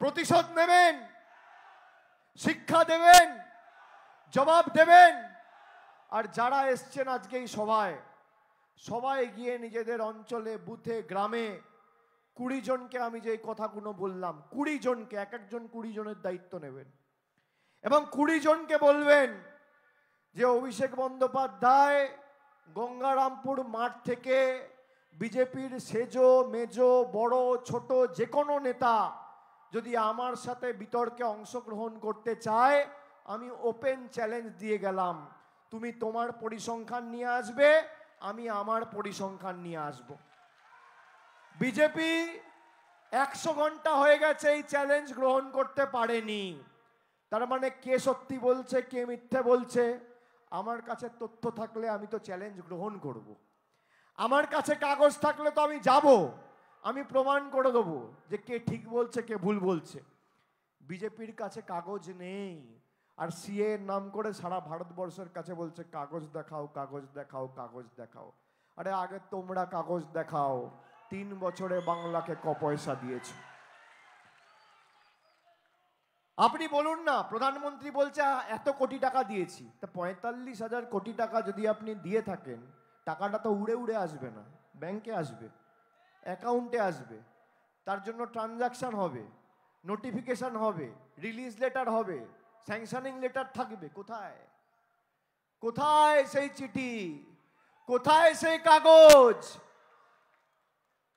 প্রতিশোধ নেবেন, শিক্ষা দেবেন, জবাব দেবেন। আর যারা এসছেন আজকে এই সবাই গিয়ে নিজেদের অঞ্চলে, বুথে, গ্রামে 20 জনকে আমি যে কথাগুলো বললাম, 20 জনকে, এক একজন 20 জনের দায়িত্ব নেবেন এবং 20 জনকে বলবেন যে অভিষেক বন্দ্যোপাধ্যায় গঙ্গারামপুর মাঠ থেকে বিজেপির সেজো মেজো বড় ছোট যে কোনো নেতা যদি আমার সাথে বিতর্কে অংশগ্রহণ করতে চায়, আমি ওপেন চ্যালেঞ্জ দিয়ে গেলাম, তুমি তোমার পরিসংখ্যান নিয়ে আসবে, আমি আমার পরিসংখ্যান নিয়ে আসব। বিজেপি 100 ঘন্টা হয়ে গেছে এই চ্যালেঞ্জ গ্রহণ করতে পারেনি। তার মানে কে সত্যি বলছে কে মিথ্যে বলছে? আমার কাছে তথ্য থাকলে আমি তো চ্যালেঞ্জ গ্রহণ করব। আমার কাছে কাগজ থাকলে তো আমি যাব, আমি প্রমাণ করে দেবো যে কে ঠিক বলছে কে ভুল বলছে। বিজেপির কাছে কাগজ নেই, আর সিএ নাম করে সারা ভারতবর্ষের কাছে বলছে কাগজ দেখাও, কাগজ দেখাও, কাগজ দেখাও। আরে আগে তোমরা কাগজ দেখাও, 3 বছরে বাংলাকে ক পয়সা দিয়েছে? আপনি বলুন না, প্রধানমন্ত্রী বলছে এত কোটি টাকা দিয়েছি, তা 45,000 কোটি টাকা যদি আপনি দিয়ে থাকেন, টাকাটা তো উড়ে উড়ে আসবে না, ব্যাংকে আসবে, অ্যাকাউন্টে আসবে, তার জন্য ট্রানজাকশন হবে, নোটিফিকেশন হবে, রিলিজ লেটার হবে, স্যাংশনিং লেটার থাকবে। কোথায় কোথায় সেই চিঠি, কোথায় সেই কাগজ?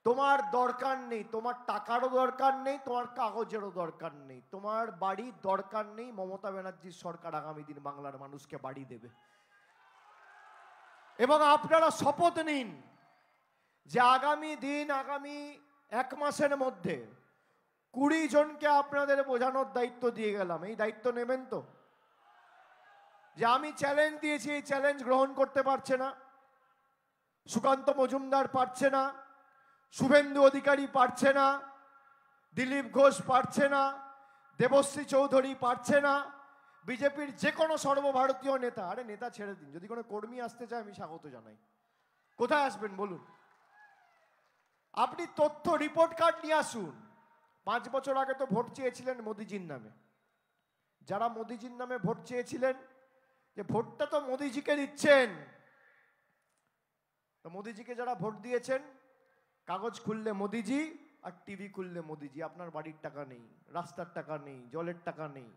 তোমার দরকার নেই, তোমার টাকারও দরকার নেই, তোমার কাগজেরও দরকার নেই, তোমার বাড়ির দরকার নেই। মমতা ব্যানার্জির সরকার আগামী দিন বাংলার মানুষকে বাড়ি দেবে। এবং আপনারা শপথ নিন যে আগামী দিন, আগামী 1 মাসের মধ্যে 20 জনকে আপনাদের বোঝানোর দায়িত্ব দিয়ে গেলাম। এই দায়িত্ব নেবেন তো? যে আমি চ্যালেঞ্জ দিয়েছি, এই চ্যালেঞ্জ গ্রহণ করতে পারছে না, সুকান্ত মজুমদার পারছে না, শুভেন্দু অধিকারী পারছে না, দিলীপ ঘোষ পারছে না, দেবশ্রী চৌধুরী পারছে না, বিজেপির যে কোনো সর্বভারতীয় নেতা, আরে নেতা ছেড়ে দিন, যদি কোনো কর্মী আসতে চায় আমি স্বাগত জানাই। কোথায় আসবেন বলুন? আপনি তথ্য রিপোর্ট কার্ড নিয়ে আসুন। 5 বছর আগে তো ভোট চেয়েছিলেন মোদিজির নামে। যারা মোদিজির নামে ভোট চেয়েছিলেন, যে ভোটটা তো মোদিজিকে দিচ্ছেন, তো মোদিজিকে যারা ভোট দিয়েছেন, কাগজ খুললে মোদিজি আর টিভি খুললে মোদিজি। আপনার বাড়ির টাকা নেই, রাস্তার টাকা নেই, জলের টাকা নেই।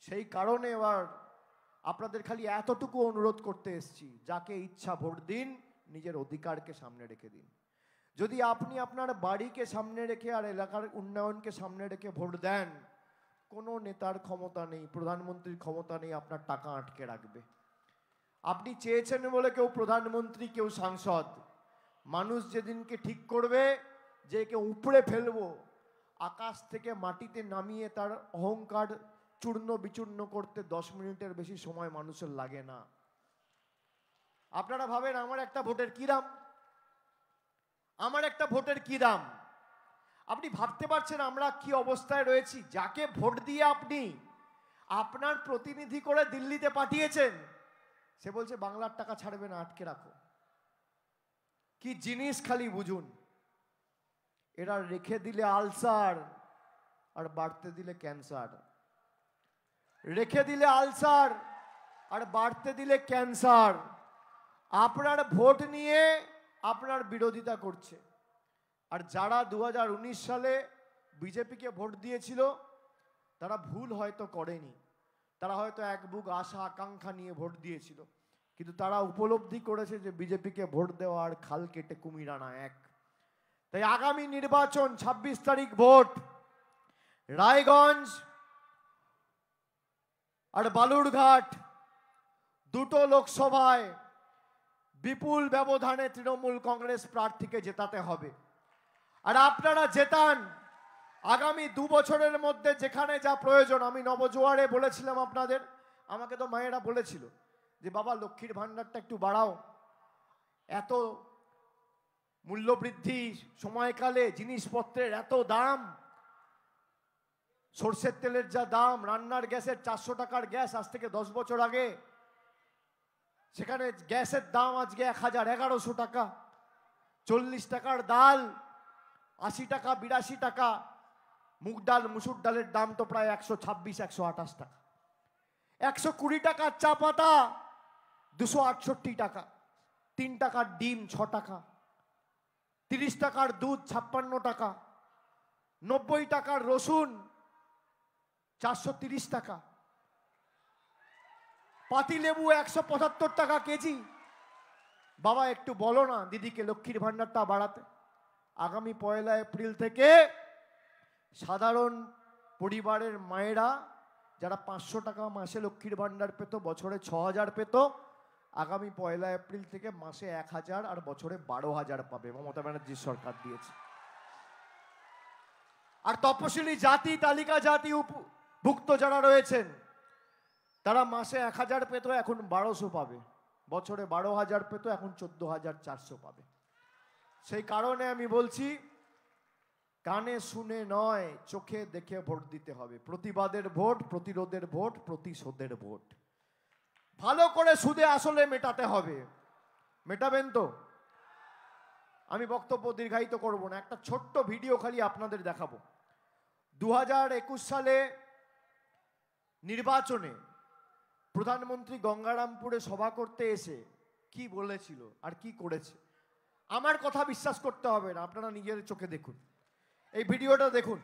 সেই কারণে এবার আপনাদের খালি এতটুকু অনুরোধ করতে এসেছি, যাকে ইচ্ছা ভোট দিন, নিজের অধিকারকে সামনে রেখে দিন। যদি আপনি আপনার বাড়িকে সামনে রেখে আর এলাকার উন্নয়নকে সামনে রেখে ভোট দেন, কোনো নেতার ক্ষমতা নেই, প্রধানমন্ত্রীর ক্ষমতা নেই আপনার টাকা আটকে রাখবে। আপনি চেয়েছেন বলে কেউ প্রধানমন্ত্রী, কেউ সাংসদ। মানুষ যেদিনকে ঠিক করবে যে একে উপড়ে ফেলবো, আকাশ থেকে মাটিতে নামিয়ে তার অহংকার চূর্ণ বিচূর্ণ করতে 10 মিনিটের বেশি সময় মানুষের লাগে না। আপনারা ভাবেন আমার একটা ভোটের কি দাম? আমার একটা ভোটের কি দাম? আপনি ভাবতে পারছেন আমরা কি অবস্থায় রয়েছি? যাকে ভোট দিয়ে আপনি আপনার প্রতিনিধি করে দিল্লিতে পাঠিয়েছেন, সে বলছে বাংলার টাকা ছাড়বে না, আটকে রাখো। কি জিনিস খালি বুঝুন। এরা রেখে দিলে আলসার আর বাড়তে দিলে ক্যান্সার, রেখে দিলে আলসার আর বাড়তে দিলে ক্যান্সার। আপনার ভোট নিয়ে আপনার বিরোধিতা করছে। আর যারা 2019 সালে বিজেপিকে ভোট দিয়েছিল, তারা ভুল হয়তো করেনি, তারা হয়তো এক বুক আশা আকাঙ্ক্ষা নিয়ে ভোট দিয়েছিল, কিন্তু তারা উপলব্ধি করেছে যে বিজেপিকে ভোট দেওয়া আর খাল কেটে কুমির আনা এক। তাই আগামী নির্বাচন 26 তারিখ ভোট, রায়গঞ্জ আর বালুরঘাট দুটো লোকসভায় বিপুল ব্যবধানে তৃণমূল কংগ্রেস প্রার্থীকে জেতাতে হবে। আর আপনারা জেতান, আগামী 2 বছরের মধ্যে যেখানে যা প্রয়োজন। আমি নবজোয়ারে বলেছিলাম আপনাদের, আমাকে তো মায়েরা বলেছিল যে বাবা লক্ষ্মীর ভান্ডারটা একটু বাড়াও, এত মূল্যবৃদ্ধি সময়কালে জিনিসপত্রের এত দাম, সরষের তেলের যা দাম, রান্নার গ্যাসের 400 টাকার গ্যাস আজ থেকে 10 বছর আগে, সেখানে গ্যাসের দাম আজকে 1100 টাকা, 40 টাকার ডাল 80 টাকা 82 টাকা, মুগ ডাল মুসুর ডালের দাম তো প্রায় 126 128 টাকা, 120 টাকার চা পাতা 268 টাকা, 3 টাকার ডিম 6 টাকা, 30 টাকার দুধ 56 টাকা, 90 টাকার রসুন 430 টাকা, পাতিলেবু 175 টাকা কেজি। বাবা একটু বলো না দিদিকে লক্ষ্মীর ভান্ডারটা বাড়াতে। আগামী 1 এপ্রিল থেকে সাধারণ পরিবারের মায়েরা যারা 500 টাকা মাসে লক্ষ্মীর ভাণ্ডার পেত, বছরে 6000 পেত, আগামী 1 এপ্রিল থেকে মাসে 1000 আর বছরে 12,000 পাবে। মমতা ব্যানার্জির সরকার দিয়েছে। আর তপশিলি জাতি, তালিকা জাতি ভুক্ত যারা রয়েছেন তারা মাসে 1000 পেত, এখন 1200 পাবে। বছরে 12,000 পেত, এখন 14,400 পাবে। সেই কারণে আমি বলছি, কানে শুনে নয়, চোখে দেখে ভোট দিতে হবে। প্রতিবাদের ভোট, প্রতিরোধের ভোট, প্রতিশোধের ভোট। ভালো করে সুদে আসলে মেটাতে হবে। মেটাবেন তো? আমি বক্তব্য দীর্ঘায়িত করব না, একটা ছোট্ট ভিডিও খালি আপনাদের দেখাবো। 2021 সালে নির্বাচনে প্রধানমন্ত্রী গঙ্গারামপুরে সভা করতে এসে কি বলেছিল আর কি করেছে, আমার কথা বিশ্বাস করতে হবে না, আপনারা নিজের চোখে দেখুন। এই ভিডিওটা দেখুন।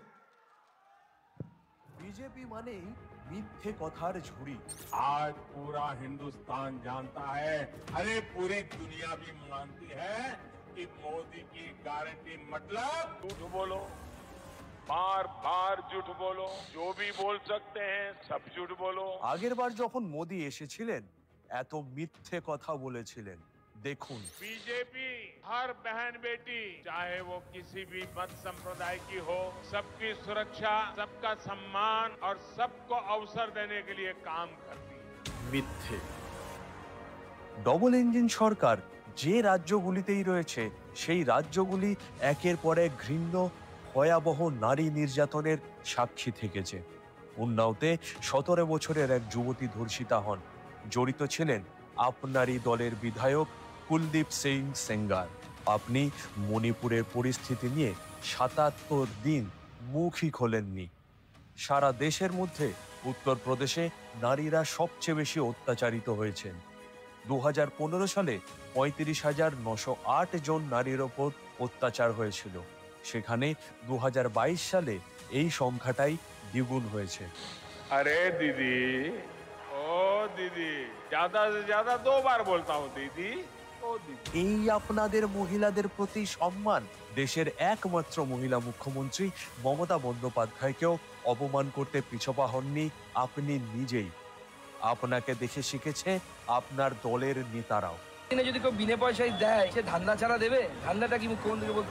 बीजेपी माने मिथ्ये कथार झुड़ी। आज पूरा हिंदुस्तान जानता है, अरे पूरी दुनिया भी मानती है कि मोदी की गारंटी मतलब झूठ बोलो, बार बार झूठ बोलो, जो भी बोल सकते हैं सब झूठ बोलो। আগের বার যখন মোদি এসেছিলেন এত মিথ্যে কথা বলেছিলেন। देखुन बीजेपी हर बहन बेटी, चाहे वो किसी भी मत संप्रदाय की हो, सबकी सुरक्षा, सबका सम्मान और सबको अवसर देने के लिए काम करती है। মিথ্যে। ডবল ইঞ্জিন সরকার যে রাজ্যগুলিতেই রয়েছে সেই রাজ্যগুলি একের পর এক ঘৃণ্য ভয়াবহ নারী নির্যাতনের সাক্ষী থেকেছে। উন্নাওতে 17 বছরের এক যুবতী ধর্ষিতা হন। জড়িত ছিলেন আপনারই দলের বিধায়ক কুলদীপ সিং সেঙ্গার। আপনি মণিপুরের পরিস্থিতি নিয়ে 77 দিন মুখই খোলেননি। সারা দেশের মধ্যে উত্তরপ্রদেশে নারীরা সবচেয়ে বেশি অত্যাচারিত হয়েছেন। 2015 সালে 35,908 জন নারীর ওপর অত্যাচার হয়েছিল। সেখানে 2022 সালে এই সংখ্যাটাই দ্বিগুণ হয়েছে। अरे दीदी, ओ दीदी, ज्यादा से ज्यादा 2 बार बोलता हूँ दीदी, ओ दीदी। এই আপনাদের মহিলাদের প্রতি সম্মান দেশের একমাত্র মহিলা মুখ্যমন্ত্রী মমতা বন্দ্যোপাধ্যায়কেও অপমান করতে পিছপা হননি আপনি নিজেই। আপনাকে দেখে শিখেছে আপনার দলের নেতারাও। যদি কেউ বিনা পয়সায় দেয় সে ধান্দা ছাড়া দেবে? ধান্দাটা কি কোন দিকে বলতে?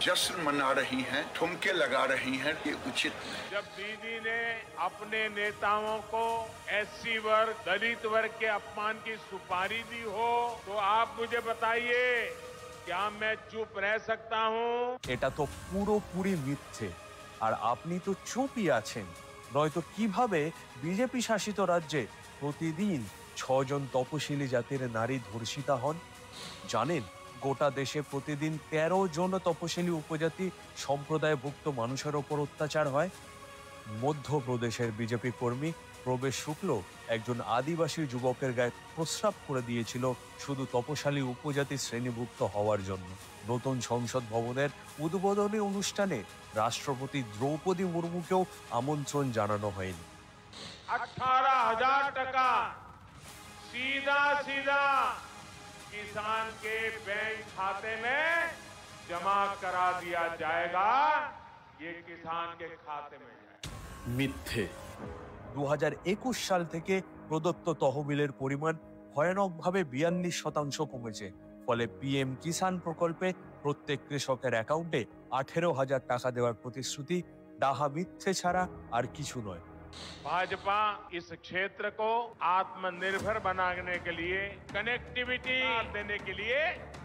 जश्न मना रही हैं, ठुमके लगा रही हैं, ये उचित नहीं। जब दीदी ने अपने नेताओं को एससी वर्ग, दलित वर्ग के अपमान की सुपारी दी हो, तो आप मुझे बताइए, क्या मैं चुप रह सकता हूँ? এটা তো পুরোপুরি মিথ্যে। আর আপনি তো চুপই আছেন। নয়তো কিভাবে বিজেপি শাসিত রাজ্যে প্রতিদিন 6 জন তপশিলি জাতির নারী ধর্ষিতা হন? জানেন গোটা দেশে প্রতিদিন 13 জন তপশিলি উপজাতি সম্প্রদায়ভুক্ত মানুষের ওপর অত্যাচার হয়। মধ্যপ্রদেশের বিজেপি কর্মী প্রবেশ শুক্ল একজন আদিবাসী যুবকের গায়ে প্রস্রাব করে দিয়েছিল শুধু তপশালী উপজাতি শ্রেণীভুক্ত হওয়ার জন্য। নতুন সংসদ ভবনের উদ্বোধনী অনুষ্ঠানে রাষ্ট্রপতি দ্রৌপদী মুর্মুকেও আমন্ত্রণ জানানো হয়নি। 18,000 टका सीधा सीधा किसान के बैंक खाते में जमा करा दिया जाएगा, ये किसान के खाते में है। মিথ্যে। 2021 সাল থেকে প্রদত্ত তহবিলের পরিমাণ ভয়ানকভাবে 42% কমেছে। ফলে পিএম কিষাণ প্রকল্পে প্রত্যেক কৃষকের অ্যাকাউন্টে 18,000 টাকা দেওয়ার প্রতিশ্রুতি ডাহা মিথ্যে ছাড়া আর কিছু নয়। भाजपा इस क्षेत्र को आत्मनिर्भर बनाने के लिए, कनेक्टिविटी देने के लिए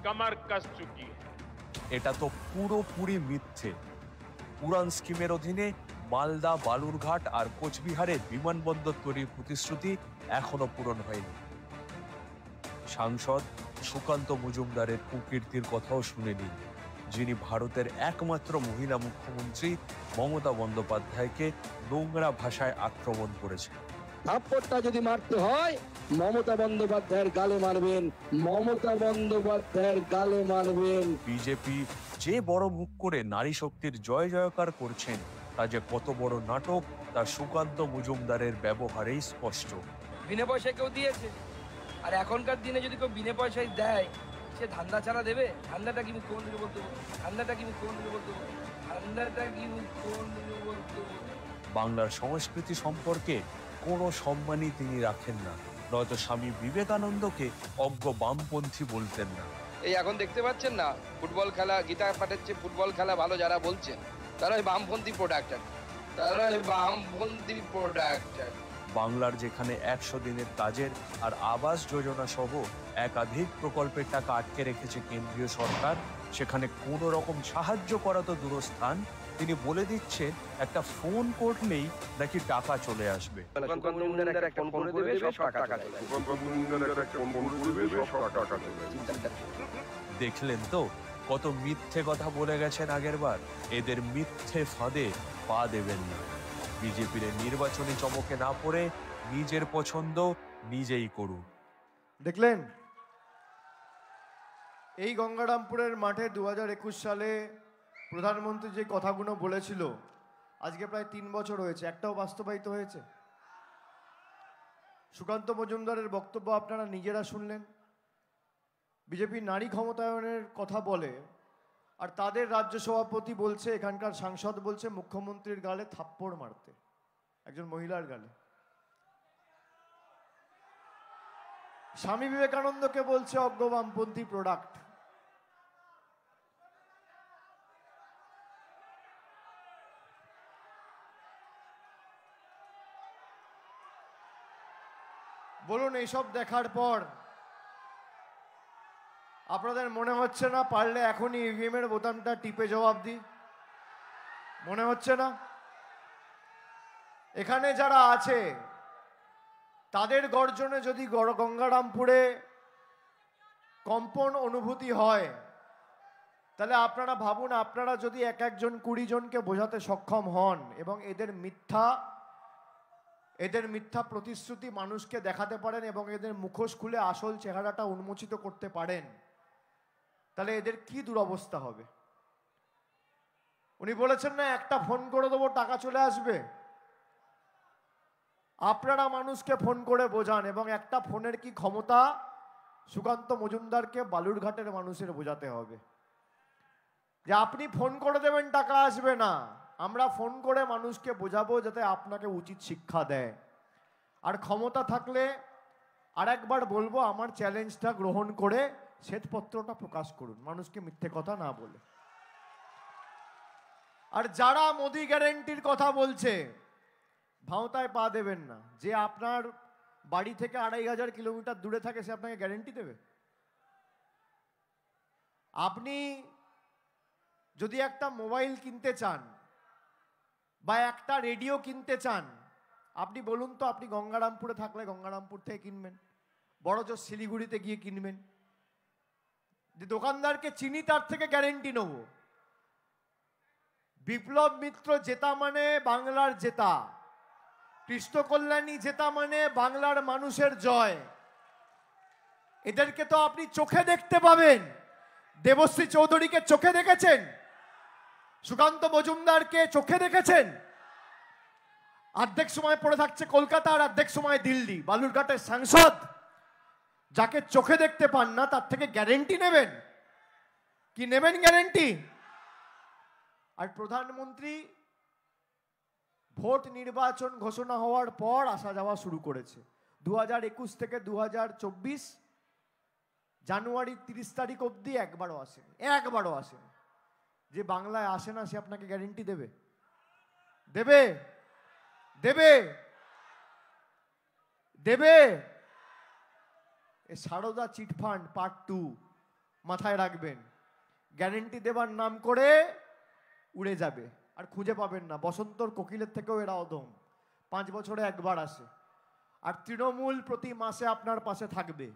कमर कस चुकी है। এটা তো পুরোপুরি মিথ্যে। উড়ান স্কিমের অধীনে মালদা, বালুরঘাট আর কোচবিহারের বিমানবন্দর তৈরির প্রতিশ্রুতি এখনো পূরণ হয়নি। সাংসদ সুকান্ত মজুমদারের কুকীর্তির কথাও শুনে নিন, যিনি ভারতের একমাত্র মহিলা মুখ্যমন্ত্রী মমতা বন্দ্যোপাধ্যায়কে নোংরা ভাষায় আক্রমণ করেছে। থাপ্পড়টা যদি মারতে হয় মমতা বন্দ্যোপাধ্যায়ের গালে মারবেন, মমতা বন্দ্যোপাধ্যায়ের গালে মারবেন। বিজেপি যে বড় মুখ করে নারী শক্তির জয় জয়কার করছেন তা যে কত বড় নাটক তা সুকান্ত মজুমদারের ব্যবহারেই স্পষ্ট। বিনা পয়সায় কেউ দিয়েছে, আর এখনকার দিনে যদি কেউ বিনা পয়সায় দেয় সে ধান্দা ছাড়া দেবে? ধান্দাটা কি কোন দিকে বলতে? ধান্দাটা কি কোন দিকে বলতে? বাংলার সংস্কৃতি সম্পর্কে কোনো সম্মানই তিনি রাখেন না, নয়তো স্বামী বিবেকানন্দকে অজ্ঞ বামপন্থী বলতেন না। এই এখন দেখতে পাচ্ছেন না, ফুটবল খেলা, গীতা পাঠের চেয়ে ফুটবল খেলা ভালো যারা বলছেন, তারা ওই বামপন্থী প্রোডাক্ট, তারা ওই বামপন্থী প্রোডাক্ট। বাংলার যেখানে 100 দিনের কাজের আর আবাস যোজনা সহ একাধিক প্রকল্পের টাকা আটকে রেখেছে কেন্দ্রীয় সরকার, সেখানে কোনো রকম সাহায্য করা তো দূরস্থান, তিনি বলে দিচ্ছেন একটা ফোন করলেই নাকি টাকা চলে আসবে। দেখলেন তো কত মিথ্যে কথা বলে গেছেন আগেরবার। এদের মিথ্যে ফাঁদে পা দেবেন না। বিজেপির নির্বাচনী চমকে না পড়ে নিজের পছন্দ নিজেই করুন। দেখলেন এই গঙ্গারামপুরের মাঠে 2021 সালে প্রধানমন্ত্রী যে কথাগুলো বলেছিল, আজকে প্রায় 3 বছর হয়েছে, একটাও বাস্তবায়িত হয়েছে? সুকান্ত মজুমদারের বক্তব্য আপনারা নিজেরা শুনলেন। বিজেপি নারী ক্ষমতায়নের কথা বলে, আর তাদের রাজ্য সভাপতি বলছে, এখানকার সাংসদ বলছে মুখ্যমন্ত্রীর গালে থাপ্পড় মারতে, একজন মহিলার গালে। স্বামী বিবেকানন্দকে বলছে অজ্ঞ বামপন্থী প্রোডাক্ট। বলুন, এইসব দেখার পর আপনাদের মনে হচ্ছে না পারলে এখনই ইভিএম এর বোতামটা টিপে জবাব দিই? মনে হচ্ছে না? এখানে যারা আছে তাদের গর্জনে যদি গঙ্গারামপুরে কম্পন অনুভূতি হয়, তাহলে আপনারা ভাবুন, আপনারা যদি এক একজন 20 জনকে বোঝাতে সক্ষম হন এবং এদের মিথ্যা প্রতিশ্রুতি মানুষকে দেখাতে পারেন এবং এদের মুখোশ খুলে আসল চেহারাটা উন্মোচিত করতে পারেন, তাহলে এদের কি দুরবস্থা হবে। উনি বলেছেন না একটা ফোন করে দেবো টাকা চলে আসবে। আপনারা মানুষকে ফোন করে বোঝান, এবং একটা ফোনের কি ক্ষমতা সুকান্ত মজুমদারকে বালুরঘাটের মানুষের বোঝাতে হবে যে আপনি ফোন করে দেবেন টাকা আসবে না, আমরা ফোন করে মানুষকে বোঝাবো যাতে আপনাকে উচিত শিক্ষা দেয়। আর ক্ষমতা থাকলে আরেকবার বলবো, আমার চ্যালেঞ্জটা গ্রহণ করে শ্বেতপত্রটা প্রকাশ করুন, মানুষকে মিথ্যে কথা না বলে। আর যারা মোদি গ্যারেন্টির কথা বলছে, ভাঁওতায় পা দেবেন না। যে আপনার বাড়ি থেকে 2500 কিলোমিটার দূরে থাকে সে আপনাকে গ্যারেন্টি দেবে? আপনি যদি একটা মোবাইল কিনতে চান বা একটা রেডিও কিনতে চান, আপনি বলুন তো, আপনি গঙ্গারামপুরে থাকলে গঙ্গারামপুর থেকে কিনবেন, বড়জোর শিলিগুড়িতে গিয়ে কিনবেন। যে দোকানদারকে চিনি তার থেকে গ্যারেন্টি নেব। বিপ্লব মিত্র জেতা মানে বাংলার জেতা, কৃষ্ণ কল্যাণী জেতা মানে বাংলার মানুষের জয়। এদেরকে তো আপনি চোখে দেখতে পাবেন। দেবশ্রী চৌধুরীকে চোখে দেখেছেন, সুকান্ত মজুমদারকে চোখে দেখেছেন। অর্ধেক সময় পড়ে থাকছে কলকাতা আর অর্ধেক সময় দিল্লি। বালুরঘাটের সাংসদ যাকে চোখে দেখতে পান না তার থেকে গ্যারেন্টি নেবেন? কি নেবেন গ্যারেন্টি? আর প্রধানমন্ত্রী ভোট নির্বাচন ঘোষণা হওয়ার পর আসা যাওয়া শুরু করেছে। 2021 থেকে 2024 জানুয়ারি 30 তারিখ অবধি একবারও আসেনি। যে বাংলায় আসে না সে আপনাকে গ্যারেন্টি দেবে? দেবে? দেবে? দেবে? সারদা চিটফান্ড পার্ট 2 মাথায় রাখবেন। গ্যারেন্টি দেবার নাম করে উড়ে যাবে, আর খুঁজে পাবেন না। বসন্তর কোকিলের থেকেও এরা অধম, 5 বছরে একবার আসে। আর তৃণমূল প্রতি মাসে আপনার পাশে থাকবে।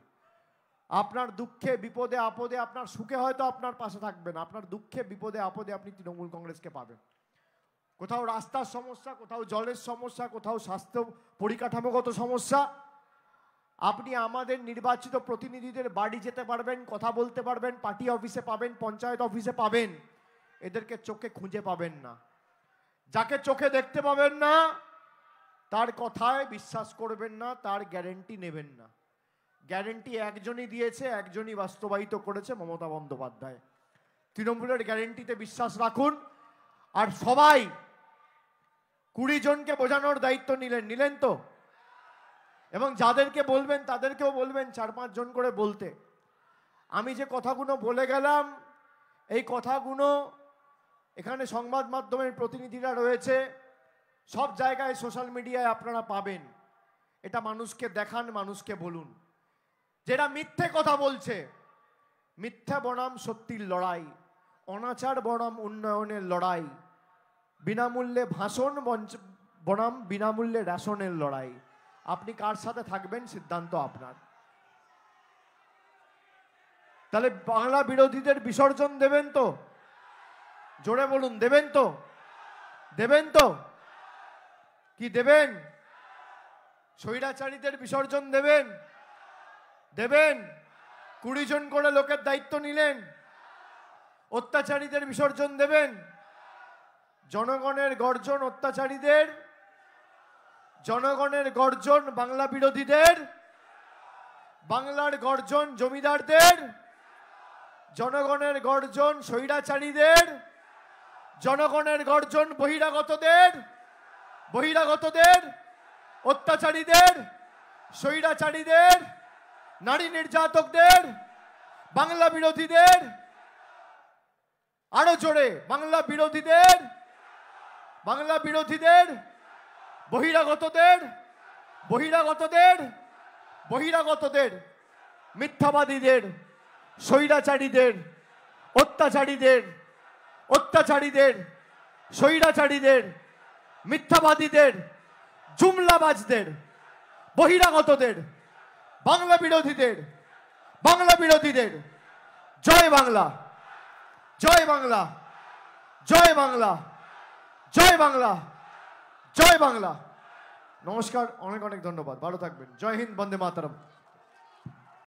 আপনার দুঃখে বিপদে আপদে, আপনার সুখে হয়তো আপনার পাশে থাকবেন, আপনার দুঃখে বিপদে আপদে আপনি তৃণমূল কংগ্রেসকে পাবেন। কোথাও রাস্তার সমস্যা, কোথাও জলের সমস্যা, কোথাও স্বাস্থ্য পরিকাঠামোগত সমস্যা, আপনি আমাদের নির্বাচিত প্রতিনিধিদের বাড়ি যেতে পারবেন, কথা বলতে পারবেন, পার্টি অফিসে পাবেন, পঞ্চায়েত অফিসে পাবেন। এদেরকে চোখে খুঁজে পাবেন না। যাকে চোখে দেখতে পাবেন না তার কথায় বিশ্বাস করবেন না, তার গ্যারেন্টি নেবেন না। গ্যারেন্টি একজনই দিয়েছে, একজনই বাস্তবায়িত করেছে, মমতা বন্দ্যোপাধ্যায়। তৃণমূলের গ্যারেন্টিতে বিশ্বাস রাখুন। আর সবাই 20 জনকে বোঝানোর দায়িত্ব নিলেন তো? এবং যাদেরকে বলবেন তাদেরকেও বলবেন 4-5 জন করে বলতে। আমি যে কথাগুলো বলে গেলাম, এই কথাগুলো এখানে সংবাদ মাধ্যমের প্রতিনিধিরা রয়েছে, সব জায়গায় সোশ্যাল মিডিয়ায় আপনারা পাবেন। এটা মানুষকে দেখান, মানুষকে বলুন। যেটা মিথ্যে কথা বলছে, মিথ্যা বনাম সত্যির লড়াই, অনাচার বনাম উন্নয়নের লড়াই, বিনামূল্যে ভাষণ বনাম বিনামূল্যে রেশনের লড়াই। আপনি কার সাথে থাকবেন সিদ্ধান্ত আপনার। তাহলে বাংলা বিরোধীদের বিসর্জন দেবেন তো? জোরে বলুন, দেবেন তো? দেবেন তো? কি দেবেন? স্বৈরাচারীদের বিসর্জন দেবেন? দেবেন? 20 জন করে লোকের দায়িত্ব নিলেন, অত্যাচারীদের বিসর্জন দেবেন? জনগণের গর্জন অত্যাচারীদের, জনগণের গর্জন বাংলা বিরোধীদের, বাংলার গর্জন জমিদারদের, জনগণের গর্জন স্বৈরাচারীদের, জনগণের গর্জন বহিরাগতদের, অত্যাচারীদের, স্বৈরাচারীদের, নারী নির্যাতকদের, বাংলা বিরোধীদের। আরো জোরে, বাংলা বিরোধীদের, বাংলা বিরোধীদের, বহিরাগতদের, মিথ্যাবাদীদের, স্বৈরাচারীদের, অত্যাচারীদের, স্বৈরাচারীদের, মিথ্যাবাদীদের, জুমলাবাজদের, বহিরাগতদের, বাংলা বিরোধীদের। জয় বাংলা, জয় বাংলা, জয় বাংলা, জয় বাংলা, জয় বাংলা। নমস্কার, অনেক অনেক ধন্যবাদ, ভালো থাকবেন। জয় হিন্দ, বন্দে মাতরম।